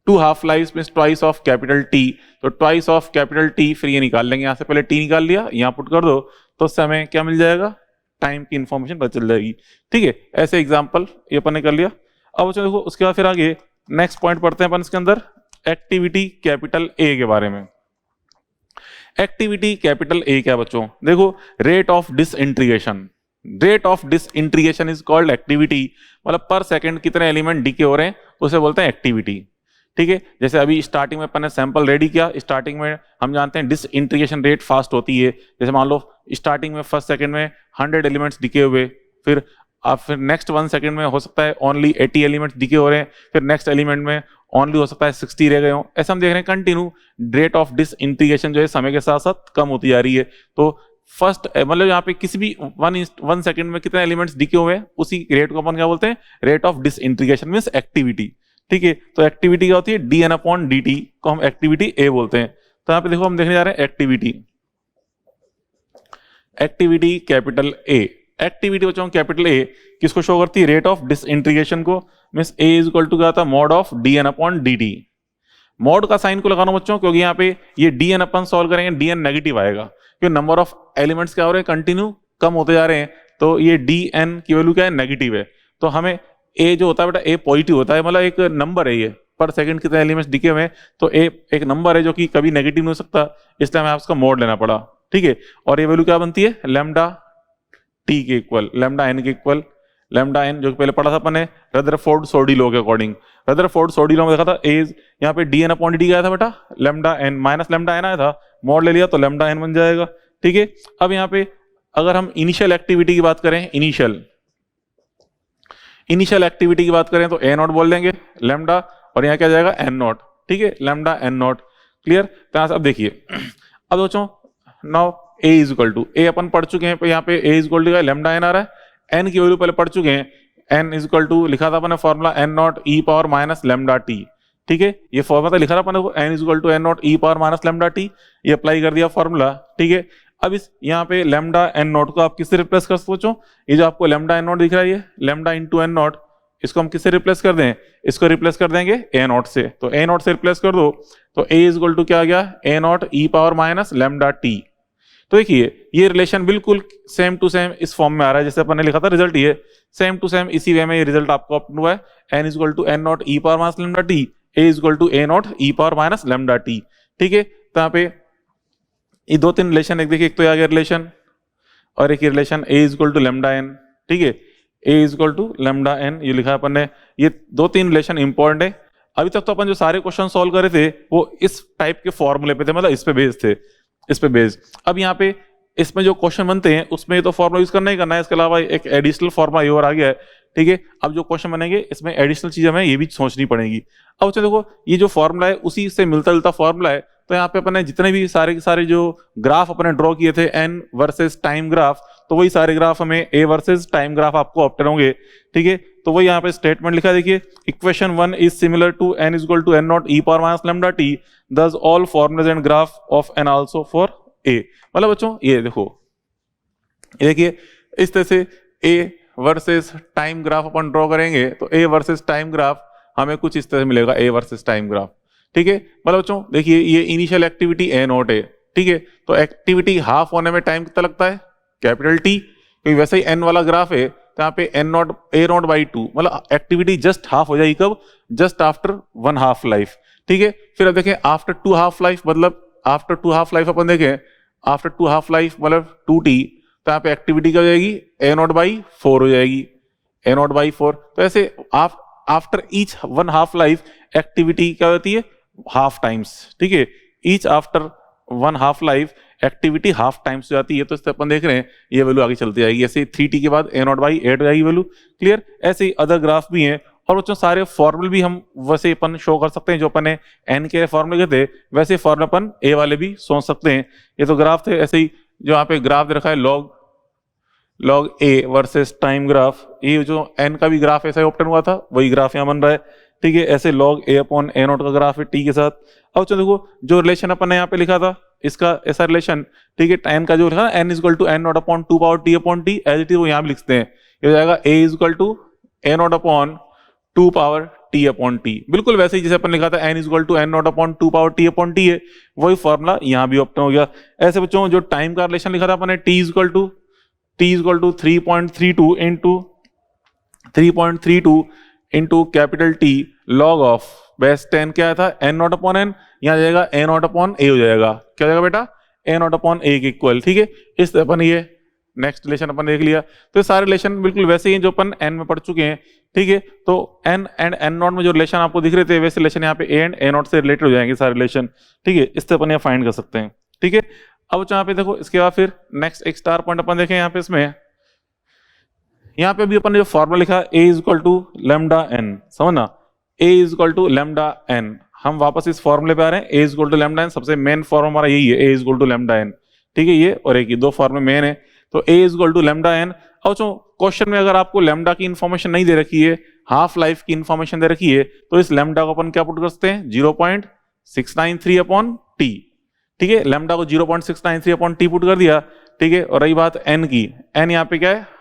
2 half lives means twice of capital T, तो ट्वाइस ऑफ कैपिटल T, फिर ये निकाल लेंगे, यहाँ से पहले T निकाल लिया, यहाँ पुट कर दो, तो उससे हमें क्या मिल जाएगा, टाइम की इंफॉर्मेशन पता चल जाएगी, ठीक है। ऐसे एग्जांपल ये अपन ने कर लिया। अब चलो देखो उसके बाद फिर आगे नेक्स्ट पॉइंट पढ़ते हैं अपन इसके अंदर, एक्टिविटी कैपिटल A के बारे में। एक्टिविटी कैपिटल A क्या बच्चों, देखो rate of disintegration, rate of disintegration is called activity, मतलब पर सेकंड कितने एलिमेंट डीके हो रहे हैं उसे बोलते हैं एक्टिविटी, ठीक है। जैसे अभी स्टार्टिंग में अपन ने सैंपल रेडी किया, स्टार्टिंग में हम जानते हैं डिसइंटीग्रेशन रेट फास्ट होती है, जैसे मान लो स्टार्टिंग में फर्स्ट सेकंड में 100 एलिमेंट्स डीके हुए, फिर नेक्स्ट 1 सेकंड में हो सकता है ओनली 80 एलिमेंट्स डीके हो रहे हैं, फिर नेक्स्ट एलिमेंट में ओनली हो सकता है 60 रह गए हो, ऐसा हम देख रहे हैं कंटिन्यू रेट ऑफ डिसइंटीग्रेशन जो है समय के साथ साथ कम होती जा रही है। तो फर्स्ट मतलब यहाँ पे किसी भी 1 सेकंड में कितने एलिमेंट्स डीके हुए हैं, उसी रेट को अपन क्या बोलते हैं, rate of disintegration means activity, ठीक है। तो एक्टिविटी क्या होती है, dn/dt को हम एक्टिविटी A बोलते हैं। तो यहाँ पे देखो हम देखने जा रहे हैं एक्टिविटी कैपिटल A, एक्टिविटी बच्चों कैपिटल A किसको शो करती है, रेट ऑफ डिसइंटीग्रेशन को, means A is equal to क्या था, मॉड ऑफ dn/dt। मॉड का साइन को लगाना बच्चों, क्योंकि यहाँ पे ये dn अपन सॉल्व करेंगे, dn नेगेटिव आएगा, क्योंकि नंबर ऑफ एलिमेंट्स क्या हो रहे हैं, कंटिन्यू कम होते जा रहे हैं, तो ये dn की वैल्यू क्या है, नेगेटिव है। तो हमें A जो होता है बेटा, A पॉजिटिव होता है, मतलब एक नंबर है ये, पर सेकंड कितने एलिमेंट्स डीके हुए हैं, तो A एक नंबर है जो कि कभी नेगेटिव नहीं हो सकता, इसलिए हमें उसका मॉड लेना पड़ा, ठीक है। और ये वैल्यू क्या बनती है, लैम्डा T के इक्वल, लैम्डा n के इक्वल, लैम्डा n जो पहले पढ़ा था अपन ने रदरफोर्ड सोडी लॉ के अकॉर्डिंग, रदरफोर्ड सोडी लॉ में देखा था एज यहाँ पे dn/dt आया था बेटा, lambda n minus lambda n आया था, मॉड ले लिया तो लैम्डा n बन जाएगा, ठीक है। अब यहाँ पे अगर हम इनिशियल एक्टिविटी की बात करें, इनिशियल एक्टिविटी की बात करें तो A0 बोल देंगे लैम्डा, और यहाँ क्या जाएगा n0, ठीक है, लैम्डा एन नॉट। क्लियर? तो यहाँ से अब देखिए, अब बच्चों now A is equal to, A अपन पढ़ चुके हैं, यहाँ पे A is equal to lambda N आ रहा है, एन की वैल्यू पहले पढ़ चुके हैं, एन इज इक्वल टू लिखा था अपने formula N not E power minus lambda T. ठीक है, ये फॉर्मूला तो लिखा था अपने को N is equal to N not E power minus lambda T, ये अप्लाई कर दिया फॉर्मूला। ठीक है, अब इस यहाँ पे लैम्डा एन नॉट को आप किससे रिप्लेस कर सोचो, ये जो आपको लैम्डा एन नॉट दिख रहा है, ये लैम्डा इंटू एन नॉट, इसको हम किससे रिप्लेस कर दें, इसको रिप्लेस कर देंगे ए नॉट से। तो ए नॉट से रिप्लेस कर दो तो ए इज इक्वल टू क्या आ गया, A not E power minus lambda T. तो देखिए ये रिलेशन बिल्कुल सेम टू सेम इस फॉर्म में आ रहा है जैसे अपन ने लिखा था, रिजल्ट ये सेम टू सेम इसी वे में ये रिजल्ट आपको ऑप्ट हुआ है, N is equal to N not E power minus lambda T, A is equal to A not E power minus lambda T. ठीक है, तो यहाँ पे ये दो तीन रिलेशन, एक देखिए, एक तो आ गया रिलेशन और एक relation A is equal to lambda N. ठीक है, A is equal to lambda N, ये लिखा है अपन ने, ये दो तीन रिलेशन इंपॉर्टेंट है। अभी तक तो अपन जो सारे क्वेश्चन सॉल्व कर रहे थे वो इस टाइप के फॉर्मूले पे थे, मतलब इस पे बेस्ड थे, इस पे बेस्ड। अब यहाँ पे इसमें जो क्वेश्चन बनते हैं उसमें तो फॉर्मूला यूज करना ही करना है, इसके अलावा एक एडिशनल फॉर्मूला ये और आ गया है। ठीक है, अब जो क्वेश्चन बनेंगे इसमें एडिशनल चीजें हमें ये भी सोचनी पड़ेगी। अब चलो देखो, ये जो फॉर्मूला है उसी से मिलता जुलता फॉर्मूला है, तो यहाँ पे अपने जितने भी सारे के सारे जो ग्राफ अपने ड्रॉ किए थे एन वर्सेस टाइम ग्राफ, तो वही सारे ग्राफ हमें ए वर्सेस टाइम ग्राफ आपको ऑप्टेन होंगे। ठीक है, तो वही यहाँ पे स्टेटमेंट लिखा है, देखिए, equation 1 is similar to N is equal to N not E power minus lambda T, thus all formulas and graph of N also for A. मतलब बच्चों ये देखो, ये देखिए इस तरह से ए वर्सेस टाइम ग्राफ अपन ड्रॉ करेंगे तो ए वर्सेस टाइम ग्राफ हमें कुछ इस तरह से मिलेगा, ए वर्सेस टाइम ग्राफ। ठीक है, मतलब बच्चों देखिए ये इनिशियल एक्टिविटी ए नॉट है। ठीक है, तो एक्टिविटी हाफ होने में टाइम कितना लगता है, कैपिटल टी, क्योंकि वैसे ही एन वाला ग्राफ है तो यहाँ पे N naught A naught by 2, मतलब एक्टिविटी जस्ट हाफ हो जाएगी कब, जस्ट आफ्टर 1 हाफ लाइफ। ठीक है, फिर अब देखें आफ्टर 2 हाफ लाइफ, मतलब आफ्टर 2 हाफ लाइफ अपन देखें, आफ्टर 2 हाफ लाइफ मतलब 2t, तो यहाँ पे एक्टिविटी क्या हो जाएगी, ए नॉट बाई 4 हो जाएगी, ए नॉट बाई 4। तो ऐसे after each 1 half life activity क्या होती है, हाफ टाइम्स। ठीक है, each after 1 half life activity half times हो जाती है, तो इससे अपन देख रहे हैं ये वैल्यू आगे चलती जाएगी, ऐसे 3t के बाद ए नॉट बाई 8 हो जाएगी वैल्यू। क्लियर? ऐसे ही अदर ग्राफ भी हैं, और बच्चों सारे फॉर्मूले भी हम वैसे अपन शो कर सकते हैं, जो अपन ने एन के फॉर्मूले के थे वैसे फॉर्मूले अपन ए वाले भी सोच सकते हैं। ये तो ग्राफ थे, ऐसे ही जो यहाँ पे ग्राफ दे रखा है लॉग ए वर्सेस टाइम ग्राफ, ये जो एन का भी ग्राफ ऐसा ही ऑप्टेन हुआ था वही ग्राफ यहाँ बन रहा है। ठीक है, ऐसे log A upon A not का ग्राफ है टी के साथ। अब चलो देखो, जो रिलेशन अपन ने यहाँ पे लिखा था इसका ऐसा रिलेशन, ठीक है, टाइम का जो लिखा N is equal to N not upon 2 power T upon T, as it is वो यहाँ भी लिखते हैं, ये हो जाएगा A is equal to A not upon 2 power T upon T, बिल्कुल वैसे ही जैसे अपन लिखा था N is equal to N not upon 2 power T upon T है, वही फॉर्मूला यहाँ भी ऑप्टेन हो गया। ऐसे बच्चों जो टाइम का रिलेशन लिखा था अपन ने T is equal to 3.32 into capital T log of base 10 क्या था, एन नॉट अपॉन एन, यहाँ जाएगा ए नॉट अपॉन ए हो जाएगा, क्या हो जाएगा बेटा, ए नॉट अपॉन ए के इक्वल। ठीक है, इस अपन ये नेक्स्ट रिलेशन अपन देख लिया। तो ये सारे रिलेशन बिल्कुल वैसे ही जो अपन एन में पढ़ चुके हैं। ठीक है, तो एन एंड एन नॉट में जो रिलेशन आपको दिख रहे थे वैसे रिलेशन यहाँ पे ए एंड ए नॉट से रिलेटेड हो जाएंगे सारे रिलेशन। ठीक है, इससे अपन ये फाइंड कर सकते हैं। ठीक है, अब यहाँ पे देखो, इसके बाद फिर नेक्स्ट एक स्टार पॉइंट अपन देखें यहाँ पे, इसमें यहाँ पे भी अपन ने जो फॉर्मूला लिखा A is equal to lambda N, समझना, A is equal to lambda N, हम वापस इस फॉर्मूले पे आ रहे हैं, A is equal to lambda N, सबसे मेन फॉर्मूला हमारा यही है, A is equal to lambda N. ठीक है, ये और एक ही दो फॉर्मूले मेन है, तो A is equal to lambda N. और जो क्वेश्चन में अगर आपको लैम्डा की इन्फॉर्मेशन नहीं दे रखी है, हाफ लाइफ की इन्फॉर्मेशन दे रखी है, तो इस लैम्डा को अपन क्या पुट कर सकते हैं, 0.693 अपॉन टी। ठीक है, लैम्डा को 0.693 अपॉन टी पुट कर दिया। ठीक है, और रही बात एन की, एन यहाँ पे क्या है,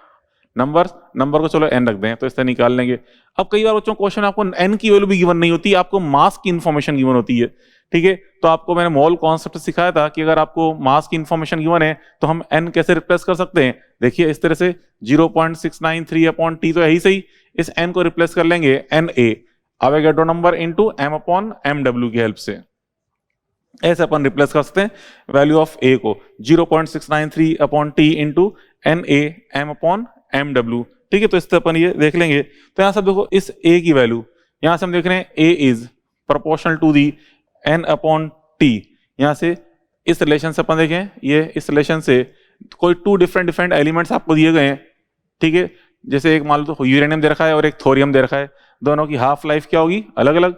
नंबर को चलो एन रख दें, तो इससे निकाल लेंगे। अब कई बार बच्चों क्वेश्चन आपको एन की वैल्यू भी गिवन नहीं होती, आपको मास की इन्फॉर्मेशन गिवन होती है। ठीक है, तो आपको मैंने मोल कॉन्सेप्ट सिखाया था कि अगर आपको मास की इन्फॉर्मेशन गिवन है तो हम एन कैसे रिप्लेस कर सकते हैं। देखिए इस तरह से 0.693 अपॉन टी तो है ही सही, इस एन को रिप्लेस कर लेंगे N A, Avogadro number into M upon M W की हेल्प से, ऐसे अपन रिप्लेस कर सकते हैं वैल्यू ऑफ ए को 0.693 upon T into N A M upon M W. ठीक है, तो इससे अपन ये देख लेंगे। तो यहाँ से देखो इस ए की वैल्यू, यहाँ से हम देख रहे हैं A is proportional to the N upon T. यहाँ से इस रिलेशन से अपन देखें, ये इस रिलेशन से कोई 2 डिफरेंट एलिमेंट्स आपको दिए गए हैं। ठीक है, जैसे एक मान लो तो यूरेनियम दे रखा है और एक थोरियम दे रखा है, दोनों की हाफ लाइफ क्या होगी, अलग अलग,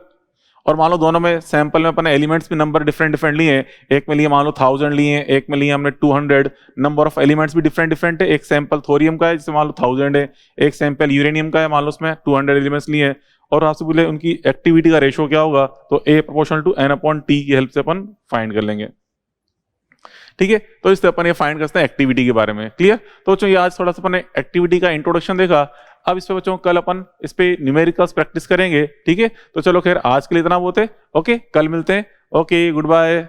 और मान लो दोनों में सैंपल में अपने एलिमेंट्स भी नंबर डिफरेंट डिफरेंट लिए हैं, एक में लिए मान लो 1000 लिए हैं, एक में लिए हमने 200, नंबर ऑफ एलिमेंट्स भी डिफरेंट डिफरेंट है। एक सैंपल थोरियम का है जिसमें मान लो 1000 है, एक सैंपल यूरेनियम का है मान लो उसमें 200 एलिमेंट्स लिए हैं, और आपसे बोले उनकी एक्टिविटी का रेशियो क्या होगा, तो A प्रोपोर्शनल टू n/t की हेल्प से अपन फाइंड कर लेंगे। ठीक है, तो इससे अपन ये फाइंड करते हैं एक्टिविटी के बारे में। क्लियर? तो बच्चों ये आज थोड़ा सा अपन ने एक्टिविटी का इंट्रोडक्शन देखा। अब इस पे बच्चों कल अपन इस पे न्यूमेरिकल्स प्रैक्टिस करेंगे। ठीक है, तो चलो खैर आज के लिए इतना बहुत है। ओके, कल मिलते हैं। Okay, good bye.